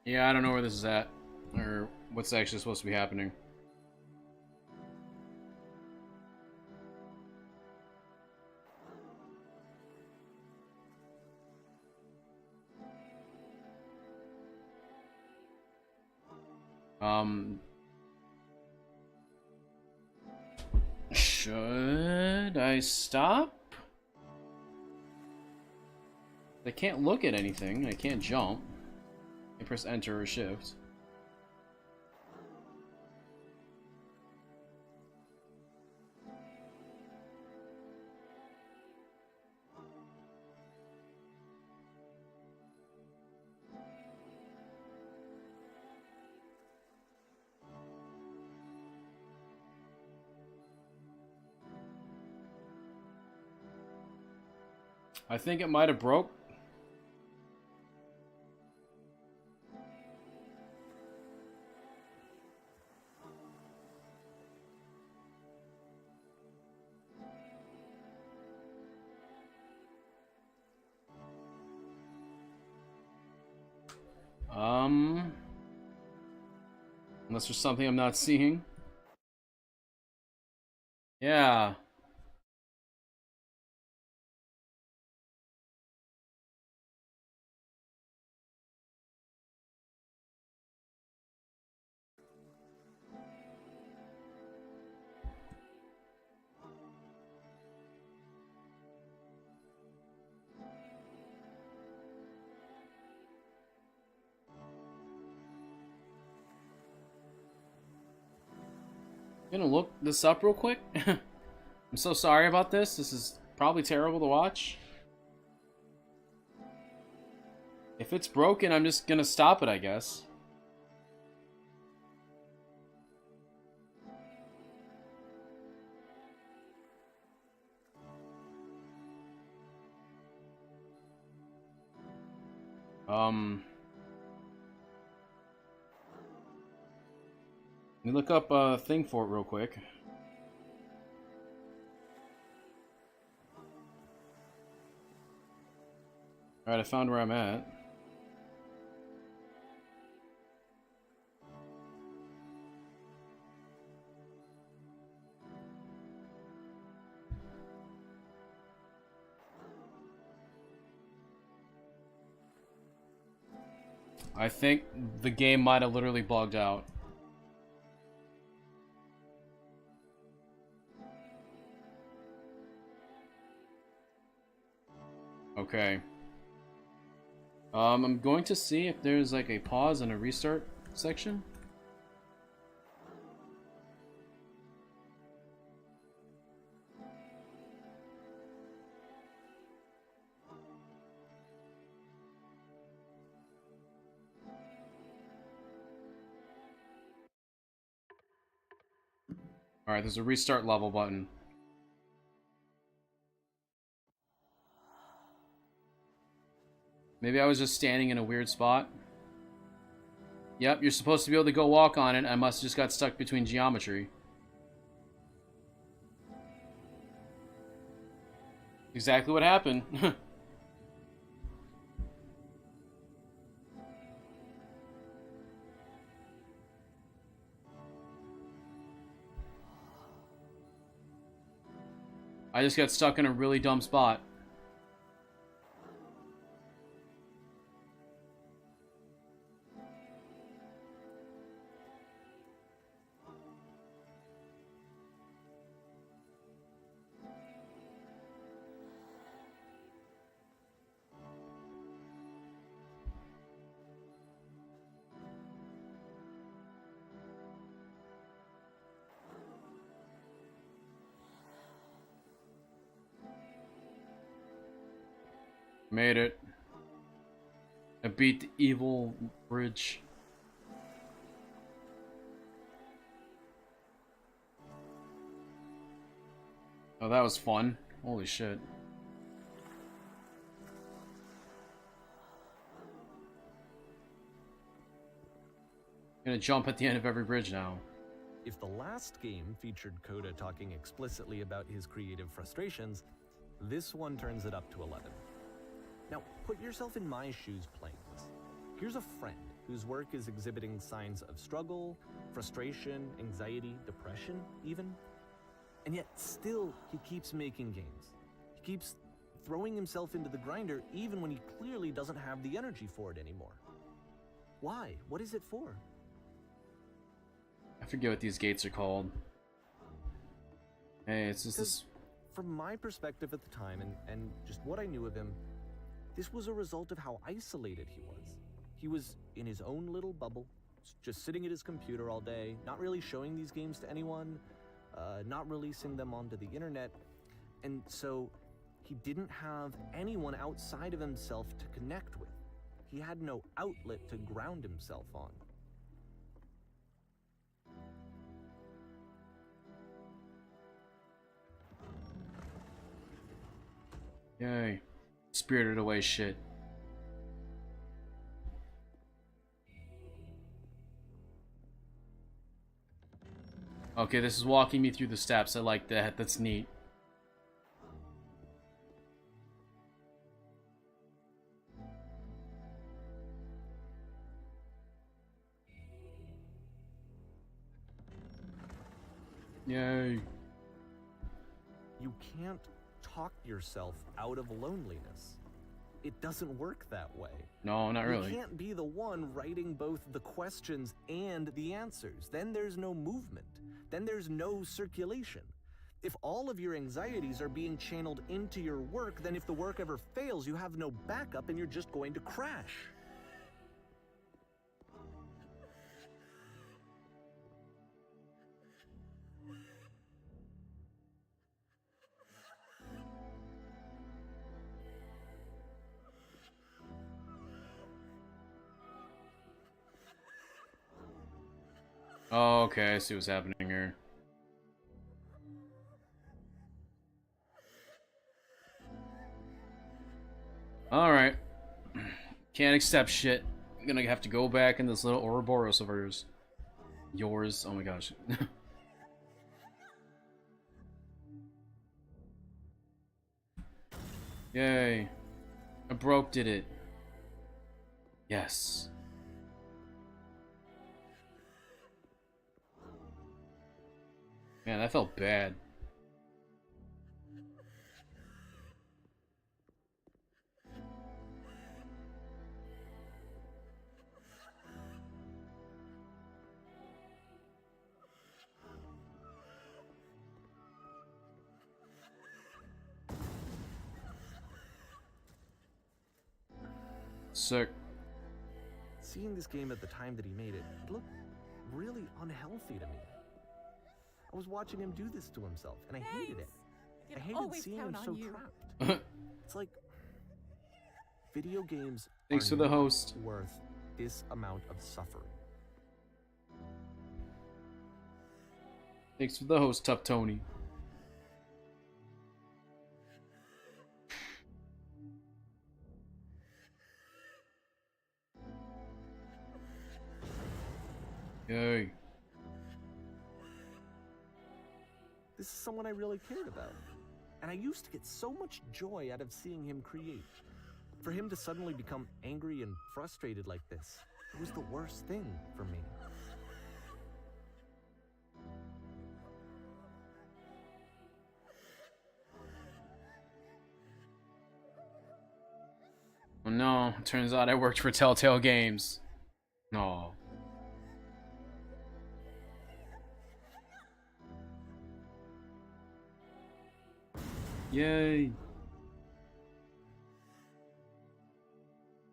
Yeah, I don't know where this is at, or what's actually supposed to be happening. Should I stop? I can't look at anything. I can't jump. I press enter or shift. I think it might have broke. Unless there's something I'm not seeing. Yeah. Gonna look this up real quick. I'm so sorry about this. This is probably terrible to watch. If it's broken, I'm just gonna stop it, I guess. Let me look up a thing for it real quick. Alright, I found where I'm at. I think the game might have literally bugged out. Okay. I'm going to see if there's like a pause and a restart section. Alright, there's a restart level button. Maybe I was just standing in a weird spot. Yep, you're supposed to be able to go walk on it. I must have just got stuck between geometry. Exactly what happened. I just got stuck in a really dumb spot. Made it. I beat the evil bridge. Oh, that was fun. Holy shit. Gonna jump at the end of every bridge now. If the last game featured Coda talking explicitly about his creative frustrations, this one turns it up to 11. Now, put yourself in my shoes playing this. Here's a friend whose work is exhibiting signs of struggle, frustration, anxiety, depression, even. And yet, still, he keeps making games. He keeps throwing himself into the grinder even when he clearly doesn't have the energy for it anymore. Why? What is it for? I forget what these gates are called. Hey, it's just this. From my perspective at the time, and just what I knew of him, this was a result of how isolated he was. He was in his own little bubble, just sitting at his computer all day, not really showing these games to anyone, not releasing them onto the internet, and so he didn't have anyone outside of himself to connect with. He had no outlet to ground himself on. Yay. Spirited Away shit. Okay, this is walking me through the steps. I like that. That's neat. Yay. You can't talk yourself out of loneliness. It doesn't work that way. No, not really. You can't be the one writing both the questions and the answers. Then there's no movement. Then there's no circulation. If all of your anxieties are being channeled into your work, then if the work ever fails, you have no backup and you're just going to crash. Oh, okay, I see what's happening here. Alright. Can't accept shit. I'm gonna have to go back in this little Ouroboros of hers. Yours. Oh my gosh. Yay. I broke did it. Yes. Man, that felt bad. Sick. Seeing this game at the time that he made it, it looked really unhealthy to me. I was watching him do this to himself, and I hated it. I hated seeing him so trapped. It's like video games Thanks are for the not host. worth this amount of suffering. Thanks for the host, Tough Tony. Yay. This is someone I really cared about. And I used to get so much joy out of seeing him create. For him to suddenly become angry and frustrated like this, it was the worst thing for me. Oh no, turns out I worked for Telltale Games. No. Yay.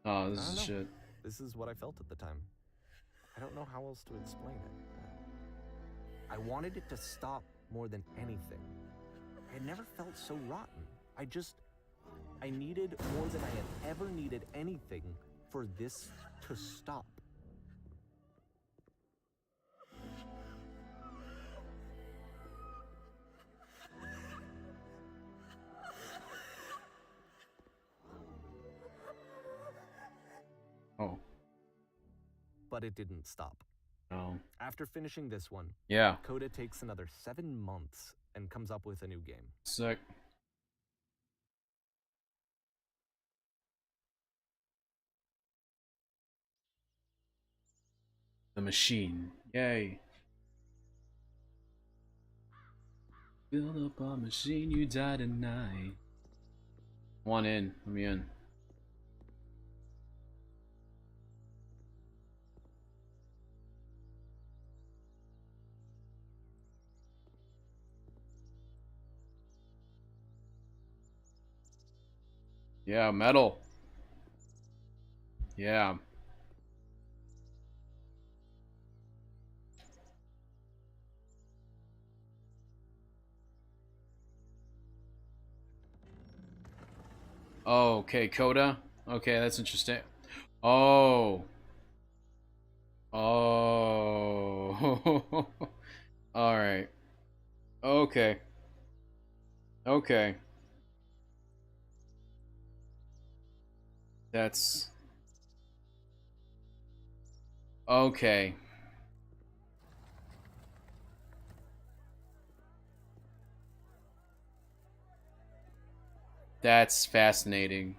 Oh, this is shit. This is what I felt at the time. I don't know how else to explain it. I wanted it to stop more than anything. I had never felt so rotten. I needed more than I had ever needed anything for this to stop. Oh. But it didn't stop. No. After finishing this one, Yeah. Coda takes another 7 months and comes up with a new game. Sick. The machine. Yay. Build up a machine, you die tonight. One in. Let me in. Yeah, metal. Yeah. Oh, okay, Coda. Okay, that's interesting. Oh. Oh. All right. Okay. Okay. That's okay. That's fascinating.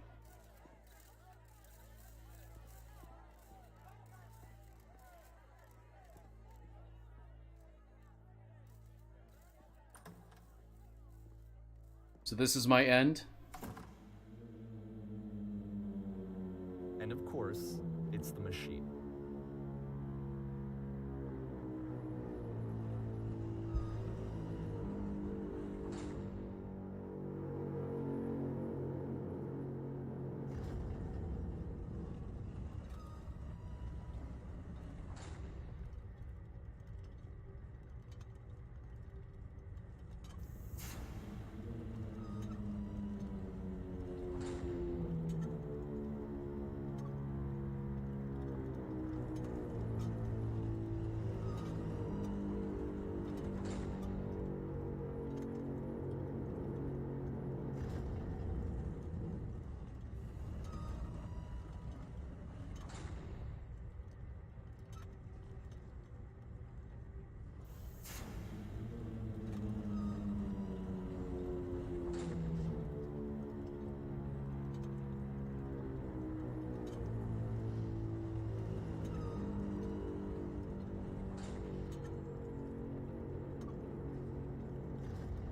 So this is my end? And of course, it's the machine.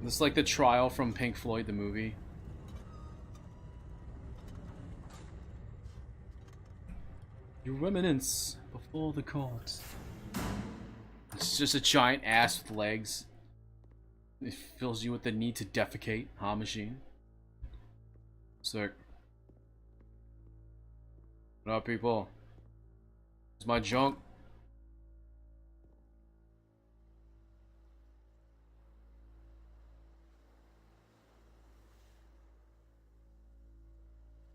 This is like the trial from Pink Floyd, the movie. Your remnants before the court. It's just a giant ass with legs. It fills you with the need to defecate, huh, machine? Sick. What up, people? It's my junk.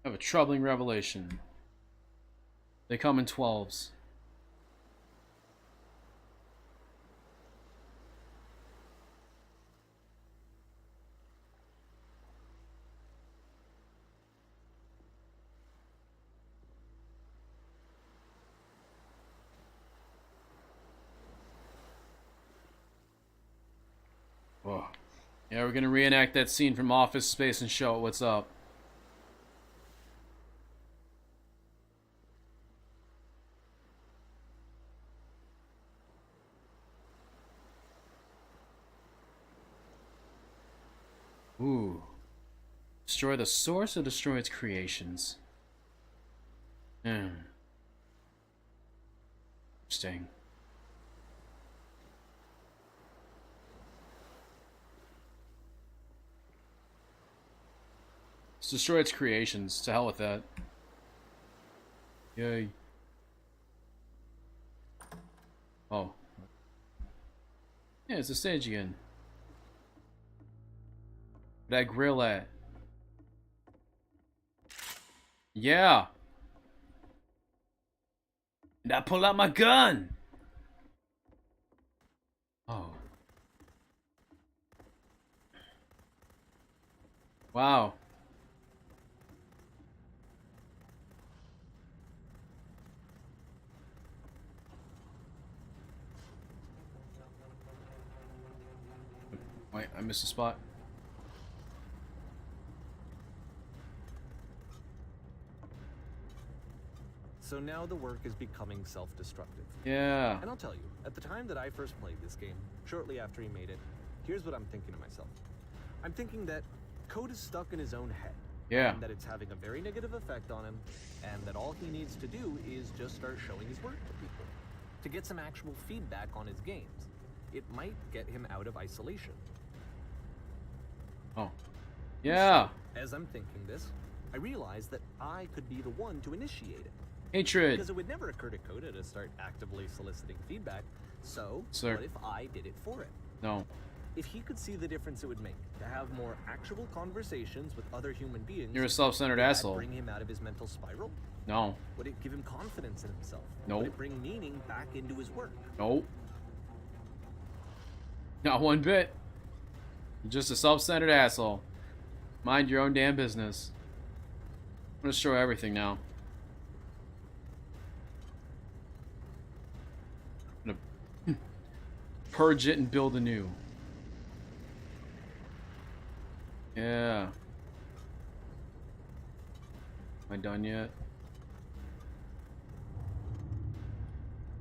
I have a troubling revelation. They come in 12s. Whoa. Yeah, we're gonna reenact that scene from Office Space and show it what's up. Ooh. Destroy the source or destroy its creations? Interesting. Let's destroy its creations. To hell with that. Yay. Oh. Yeah, it's a stage again. That grill at? Yeah. And I pull out my gun. Oh. Wow. Wait, I missed a spot. So now the work is becoming self-destructive. Yeah. And I'll tell you, at the time that I first played this game, shortly after he made it, here's what I'm thinking to myself. I'm thinking that Code is stuck in his own head. Yeah. And that it's having a very negative effect on him, and that all he needs to do is just start showing his work to people, to get some actual feedback on his games. It might get him out of isolation. Oh. Yeah. As I'm thinking this, I realize that I could be the one to initiate it. Hatred. Because it would never occur to Coda to start actively soliciting feedback, so Sir. what if I did it for it? No. If he could see the difference it would make to have more actual conversations with other human beings, You're a self-centered would that asshole. bring him out of his mental spiral? No. Would it give him confidence in himself? Nope. Would it bring meaning back into his work? Nope. Not one bit. You're just a self-centered asshole. Mind your own damn business. I'm gonna destroy everything now. I'm gonna purge it and build anew. Yeah. Am I done yet?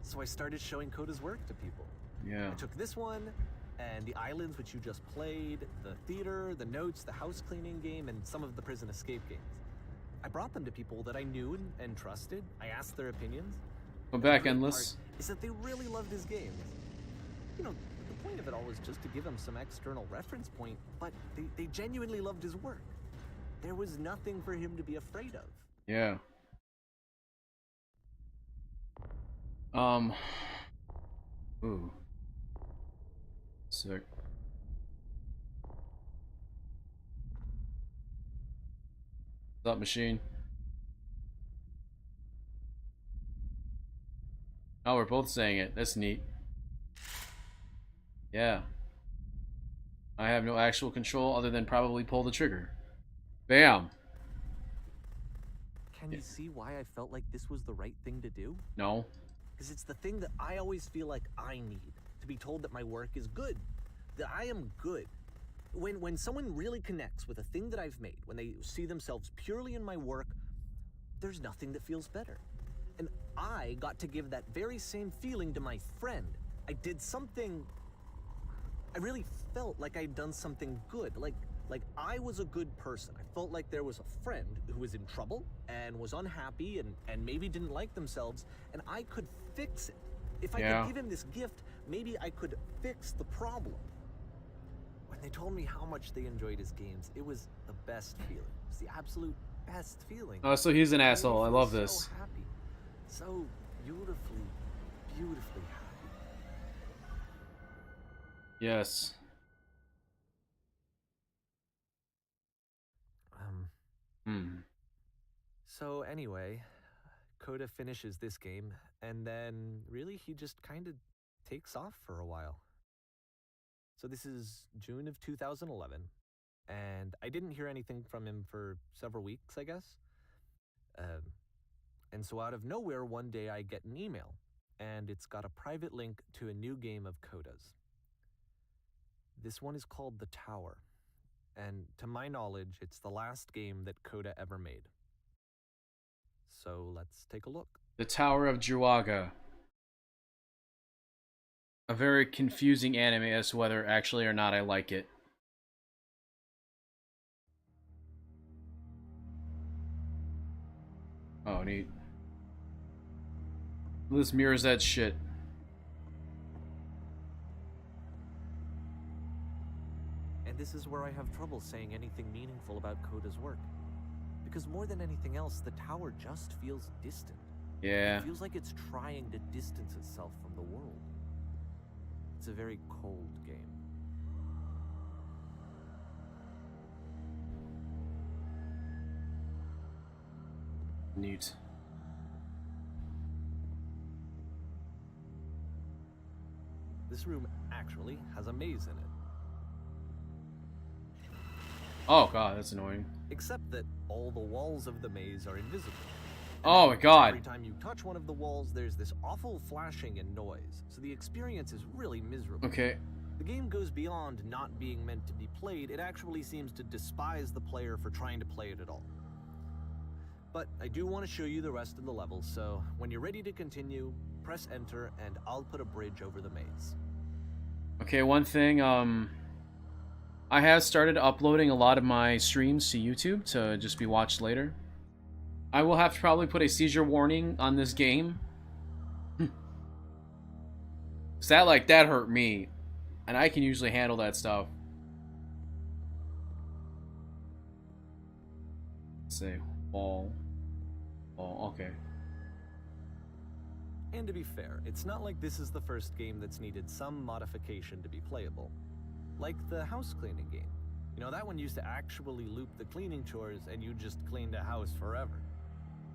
So I started showing Coda's work to people. Yeah. I took this one, and the islands which you just played, the theater, the notes, the house cleaning game, and some of the prison escape games. I brought them to people that I knew and trusted. I asked their opinions. Go back, The great Endless. part is that they really loved his games. You know, the point of it all was just to give him some external reference point, but they genuinely loved his work. There was nothing for him to be afraid of. Yeah. Ooh. Sick. What's up, machine? Oh, we're both saying it. That's neat. Yeah. I have no actual control other than probably pull the trigger. Bam. Can you see why I felt like this was the right thing to do? No. Because it's the thing that I always feel like I need, to be told that my work is good, that I am good. When someone really connects with a thing that I've made, when they see themselves purely in my work, there's nothing that feels better. And I got to give that very same feeling to my friend. I did something, I really felt like I'd done something good, like I was a good person. I felt like there was a friend who was in trouble and was unhappy and maybe didn't like themselves, and I could fix it. If I could give him this gift, maybe I could fix the problem. When they told me how much they enjoyed his games, it was the best feeling. It was the absolute best feeling. Oh, so he's an asshole. I love So this. happy. So beautifully, beautifully happy. Yes. So anyway, Coda finishes this game, and then really he just kind of takes off for a while. So this is June of 2011, and I didn't hear anything from him for several weeks, I guess. And so out of nowhere, one day I get an email, and it's got a private link to a new game of Coda's. This one is called The Tower, and to my knowledge, it's the last game that Coda ever made. So let's take a look. The Tower of Druaga. A very confusing anime as to whether actually or not I like it. Oh, neat. This mirrors that shit. And this is where I have trouble saying anything meaningful about Coda's work. Because more than anything else, the tower just feels distant. Yeah. It feels like it's trying to distance itself from the world. It's a very cold game. Neat. This room actually has a maze in it. Oh god, that's annoying. Except that all the walls of the maze are invisible. Oh my god. Every time you touch one of the walls, there's this awful flashing and noise, so the experience is really miserable. Okay. The game goes beyond not being meant to be played, it actually seems to despise the player for trying to play it at all. But I do want to show you the rest of the level, so when you're ready to continue, press enter and I'll put a bridge over the maze. Okay, one thing, I have started uploading a lot of my streams to YouTube to just be watched later. I will have to probably put a seizure warning on this game. that hurt me, and I can usually handle that stuff. Let's see, wall, okay. And to be fair, it's not like this is the first game that's needed some modification to be playable. Like the house cleaning game. You know, that one used to actually loop the cleaning chores and you just cleaned a house forever.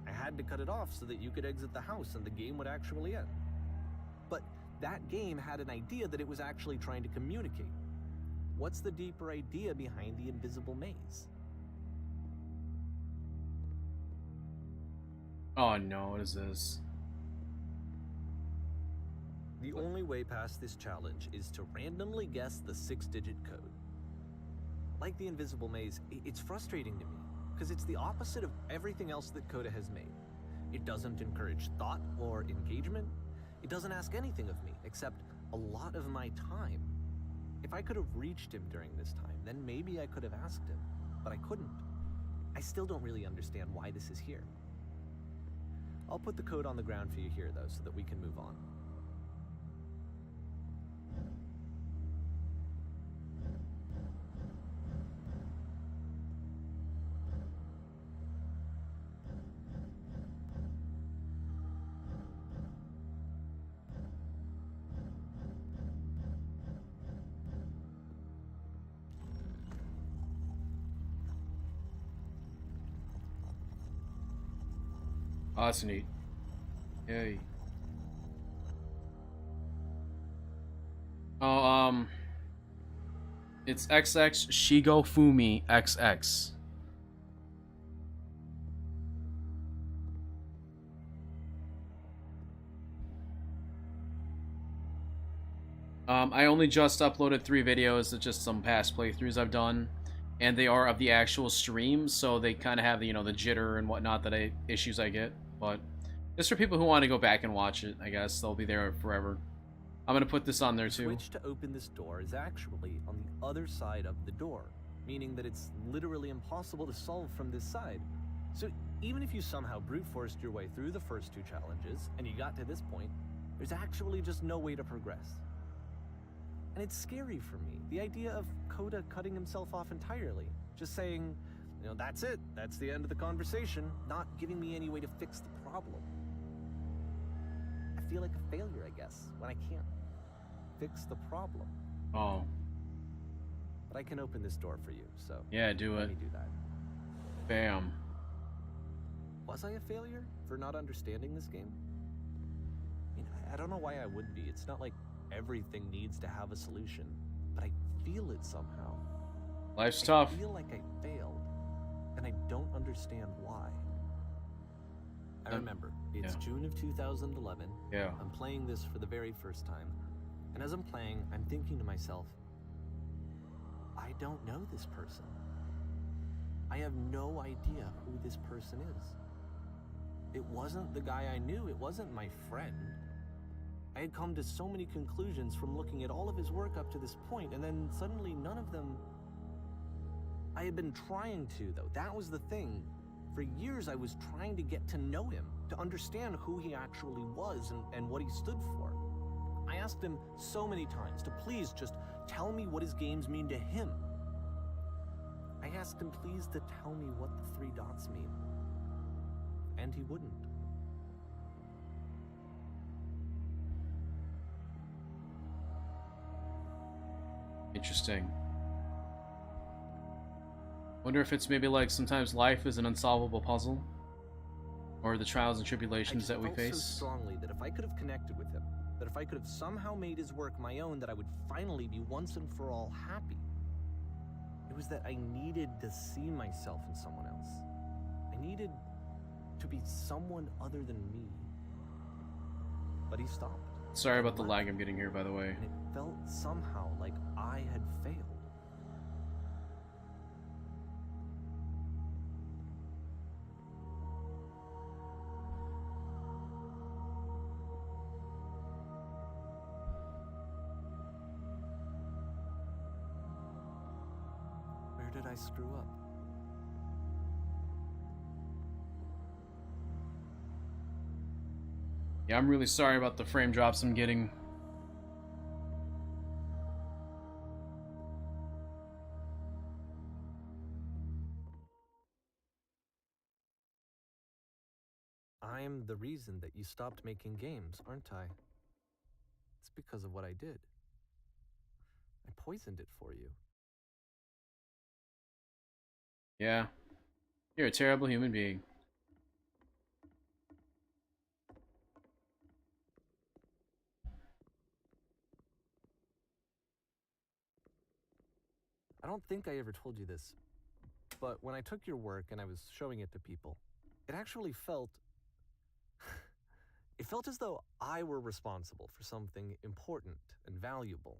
I had to cut it off so that you could exit the house and the game would actually end. But that game had an idea that it was actually trying to communicate. What's the deeper idea behind the invisible maze? Oh no, what is this? The only way past this challenge is to randomly guess the 6-digit code. Like the invisible maze, it's frustrating to me, because it's the opposite of everything else that Coda has made. It doesn't encourage thought or engagement. It doesn't ask anything of me, except a lot of my time. If I could have reached him during this time, then maybe I could have asked him, but I couldn't. I still don't really understand why this is here. I'll put the code on the ground for you here, though, so that we can move on. Oh, that's neat. Yay. Oh, it's XX Shigo Fumi XX. I only just uploaded 3 videos. It's just some past playthroughs I've done, and they are of the actual stream, so they kind of have the, you know, the jitter and whatnot that issues I get. But just for people who want to go back and watch it, I guess they'll be there forever. I'm gonna put this on there too. The switch to open this door is actually on the other side of the door, meaning that it's literally impossible to solve from this side. So even if you somehow brute forced your way through the first 2 challenges and you got to this point, there's actually just no way to progress. And it's scary for me, the idea of Coda cutting himself off entirely, just saying, you know, that's it, that's the end of the conversation, not giving me any way to fix the problem. I feel like a failure, I guess, when I can't fix the problem. Oh. But I can open this door for you, so Yeah, do let it. me do that. Bam. Was I a failure for not understanding this game? I mean, I don't know why I would be. It's not like everything needs to have a solution, but I feel it somehow. Life's tough. I feel like I failed, and I don't understand why. I remember, it's June of 2011. Yeah. I'm playing this for the very first time, and as I'm playing, I'm thinking to myself, I don't know this person. I have no idea who this person is. It wasn't the guy I knew, it wasn't my friend. I had come to so many conclusions from looking at all of his work up to this point, and then suddenly none of them... I had been trying to, though. That was the thing. For years I was trying to get to know him, to understand who he actually was and what he stood for. I asked him so many times to please just tell me what his games mean to him. I asked him please to tell me what the 3 dots mean. And he wouldn't. Interesting. Wonder if it's maybe like sometimes life is an unsolvable puzzle, or the trials and tribulations that we face. I felt so strongly that if I could have connected with him, that if I could have somehow made his work my own, that I would finally be once and for all happy. It was that I needed to see myself in someone else. I needed to be someone other than me. But he stopped. Sorry about the lag I'm getting here, by the way. And it felt somehow like I had failed. I screw up? Yeah, I'm really sorry about the frame drops I'm getting. I'm the reason that you stopped making games, aren't I? It's because of what I did. I poisoned it for you. Yeah, you're a terrible human being. I don't think I ever told you this, but when I took your work and I was showing it to people, it actually felt. It felt as though I were responsible for something important and valuable.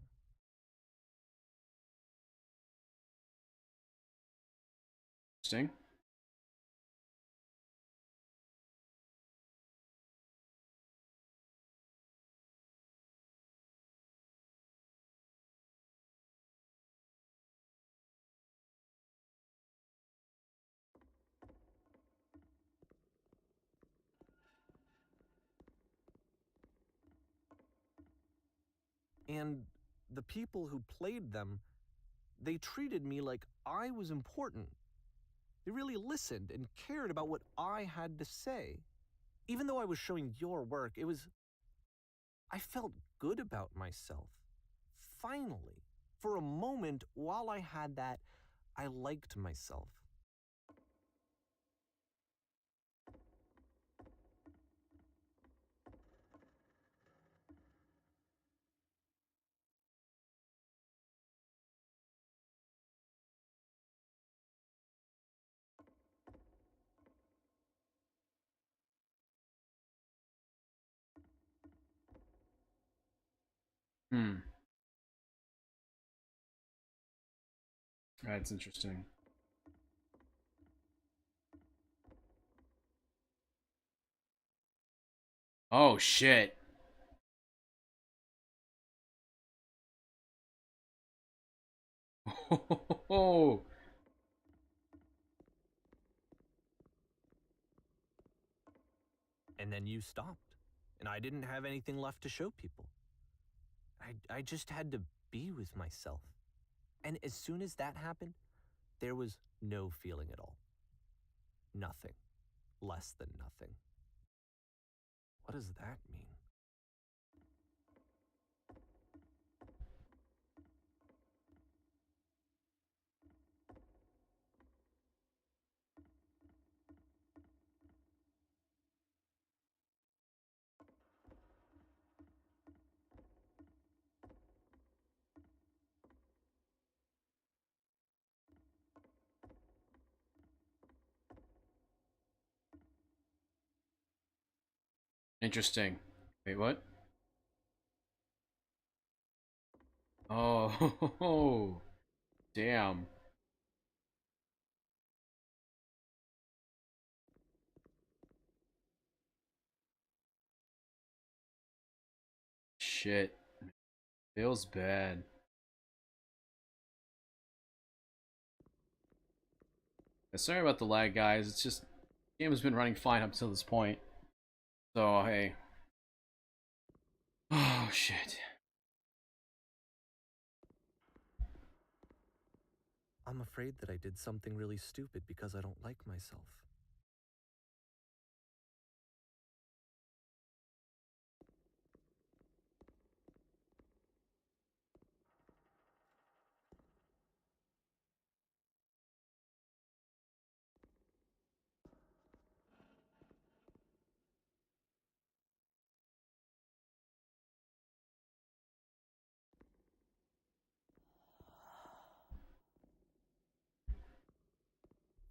Interesting. And the people who played them, they treated me like I was important. They really listened and cared about what I had to say. Even though I was showing your work, I felt good about myself. Finally, for a moment, while I had that, I liked myself. Hmm. That's interesting. Oh shit. Oh. And then you stopped, and I didn't have anything left to show people. I just had to be with myself. And as soon as that happened, there was no feeling at all. Nothing. Less than nothing. What does that mean? Interesting. Wait, what? Oh. Damn. Shit. Feels bad. Sorry about the lag, guys. It's just the game has been running fine up till this point. So hey. Oh shit. I'm afraid that I did something really stupid because I don't like myself.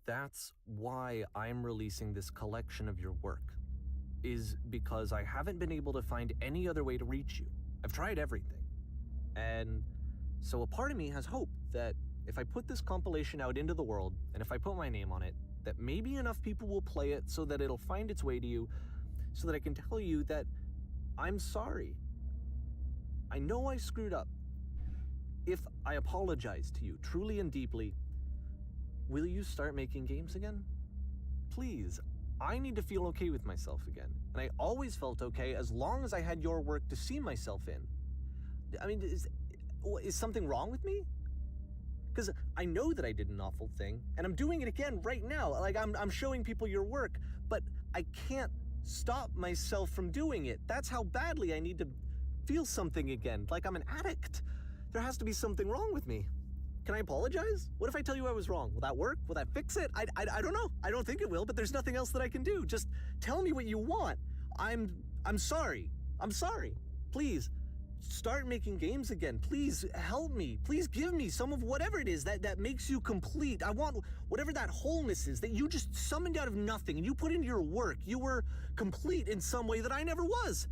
That's why I'm releasing this collection of your work, is because I haven't been able to find any other way to reach you. I've tried everything. And so a part of me has hope that if I put this compilation out into the world, and if I put my name on it, that maybe enough people will play it so that it'll find its way to you, so that I can tell you that I'm sorry. I know I screwed up. If I apologize to you truly and deeply, will you start making games again? Please, I need to feel okay with myself again. And I always felt okay as long as I had your work to see myself in. I mean, is something wrong with me? Because I know that I did an awful thing, and I'm doing it again right now. Like, I'm showing people your work, but I can't stop myself from doing it. That's how badly I need to feel something again, like I'm an addict. There has to be something wrong with me. Can I apologize? What if I tell you I was wrong? Will that work? Will that fix it? I don't know. I don't think it will, but there's nothing else that I can do. Just tell me what you want. I'm sorry. I'm sorry. Please, start making games again. Please help me. Please give me some of whatever it is that makes you complete. I want whatever that wholeness is that you just summoned out of nothing and you put into your work. You were complete in some way that I never was.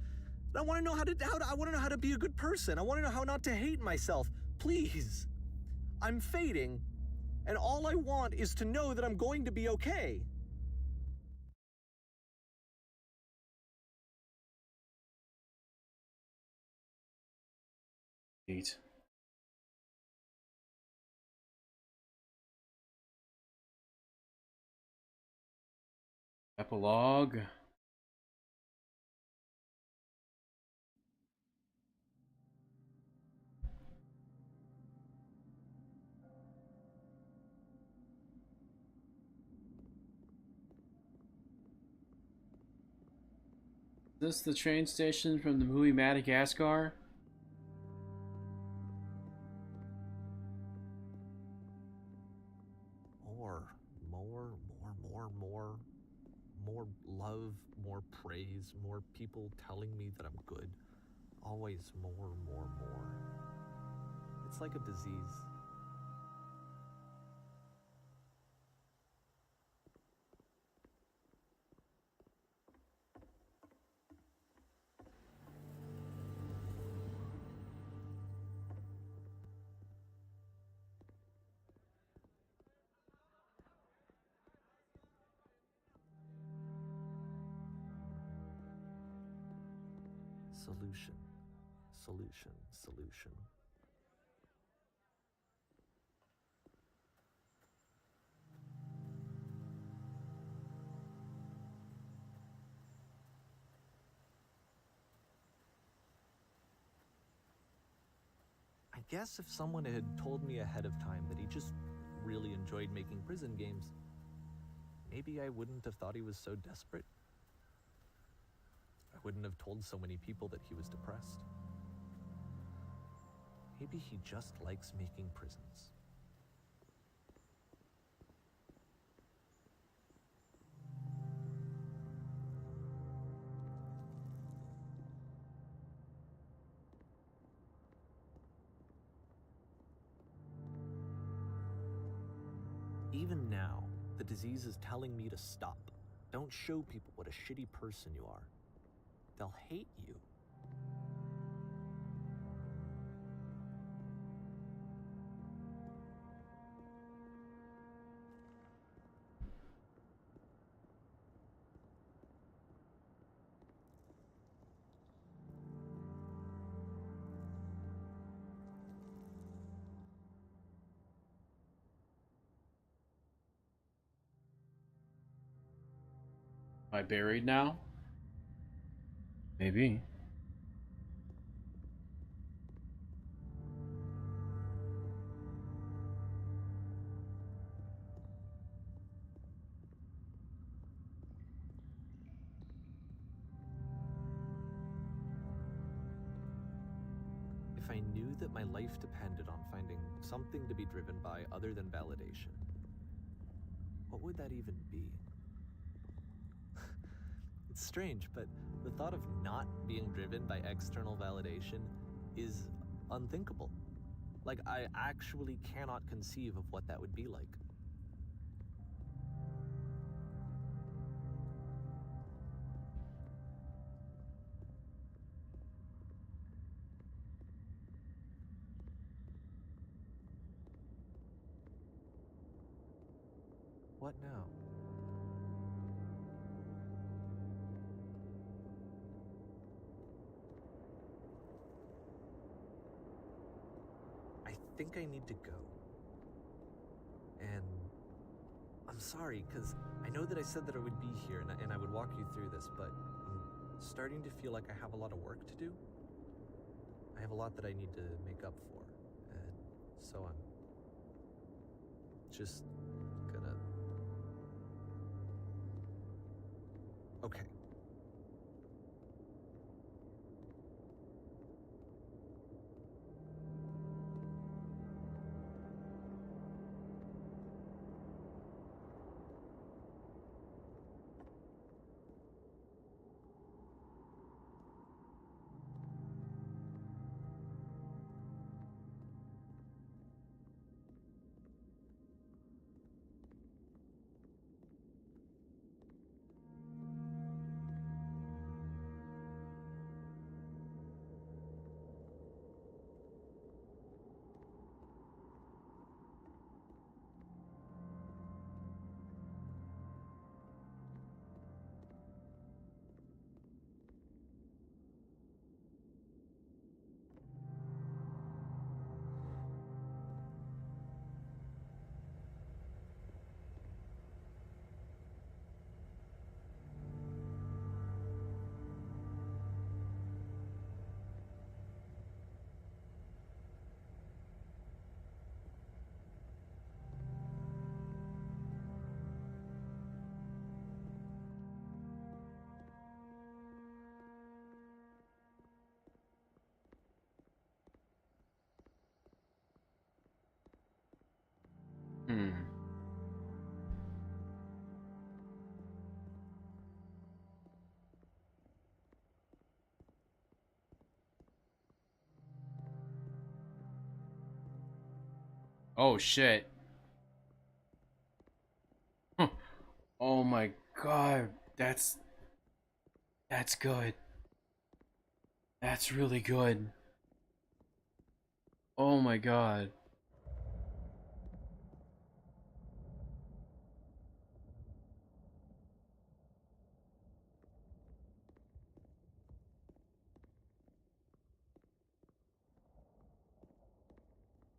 I want to know I want to know how to be a good person. I want to know how not to hate myself. Please. I'm fading, and all I want is to know that I'm going to be okay. Eight. Epilogue. Is this the train station from the movie Madagascar? More love, more praise, more people telling me that I'm good. Always more. It's like a disease. Solution. I guess if someone had told me ahead of time that he just really enjoyed making prison games, maybe I wouldn't have thought he was so desperate. I wouldn't have told so many people that he was depressed. Maybe he just likes making prisons. Even now, the disease is telling me to stop. Don't show people what a shitty person you are. They'll hate you. Am I buried now? Maybe. If I knew that my life depended on finding something to be driven by other than validation, what would that even be? It's strange, but the thought of not being driven by external validation is unthinkable. Like, I actually cannot conceive of what that would be like. What now? I think I need to go and sorry, because I know that I said that I would be here and I would walk you through this, but I'm starting to feel like I have a lot of work to do. I have a lot that I need to make up for, and so I'm just gonna... Okay. Hmm. Oh shit. Huh. Oh my god. That's good. That's really good. Oh my god.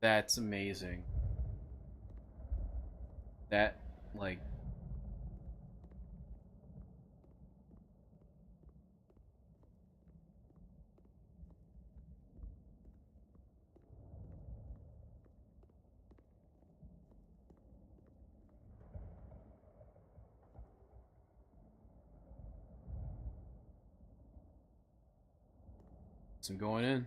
That's amazing. That, like, some going in.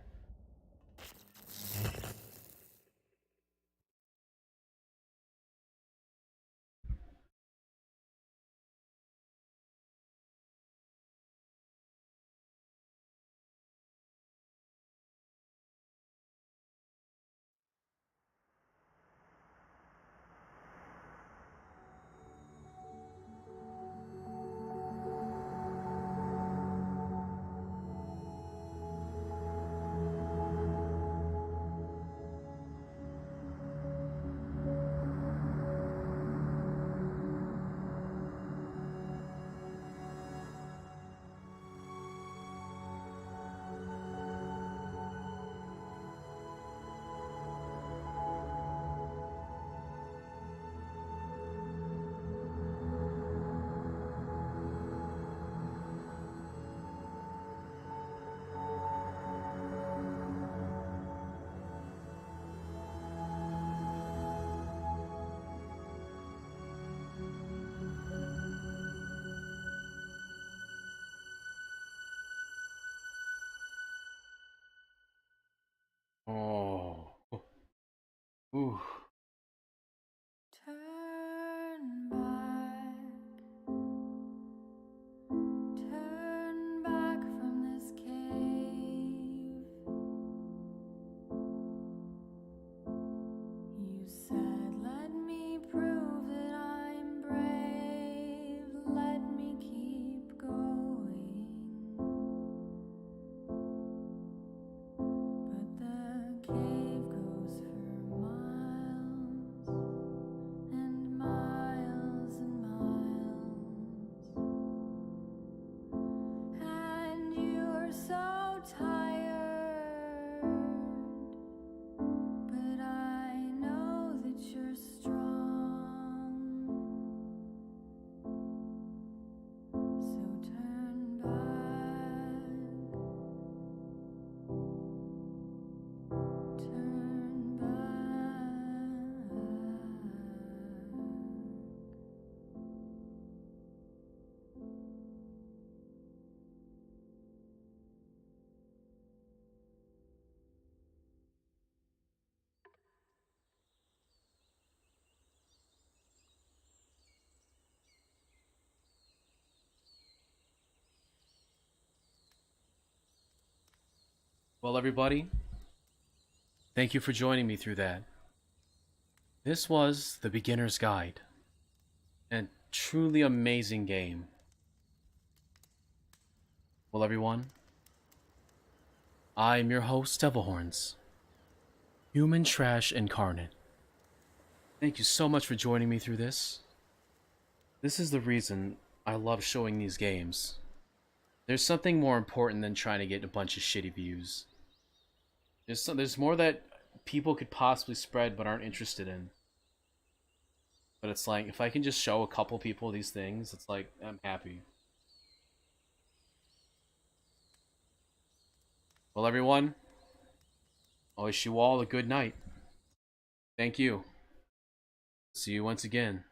Oh. Ooh. Turn back, turn back from this cave. You said, let me prove that I'm brave, let me keep going. But the cave goes for miles, and Well, everybody, thank you for joining me through that. This was The Beginner's Guide. A truly amazing game. Well, everyone, I'm your host, Devilhorns, Human Trash Incarnate. Thank you so much for joining me through this. This is the reason I love showing these games. There's something more important than trying to get a bunch of shitty views. There's more that people could possibly spread but aren't interested in. But it's like, if I can just show a couple people these things, it's like, I'm happy. Well, everyone, I wish you all a good night. Thank you. See you once again.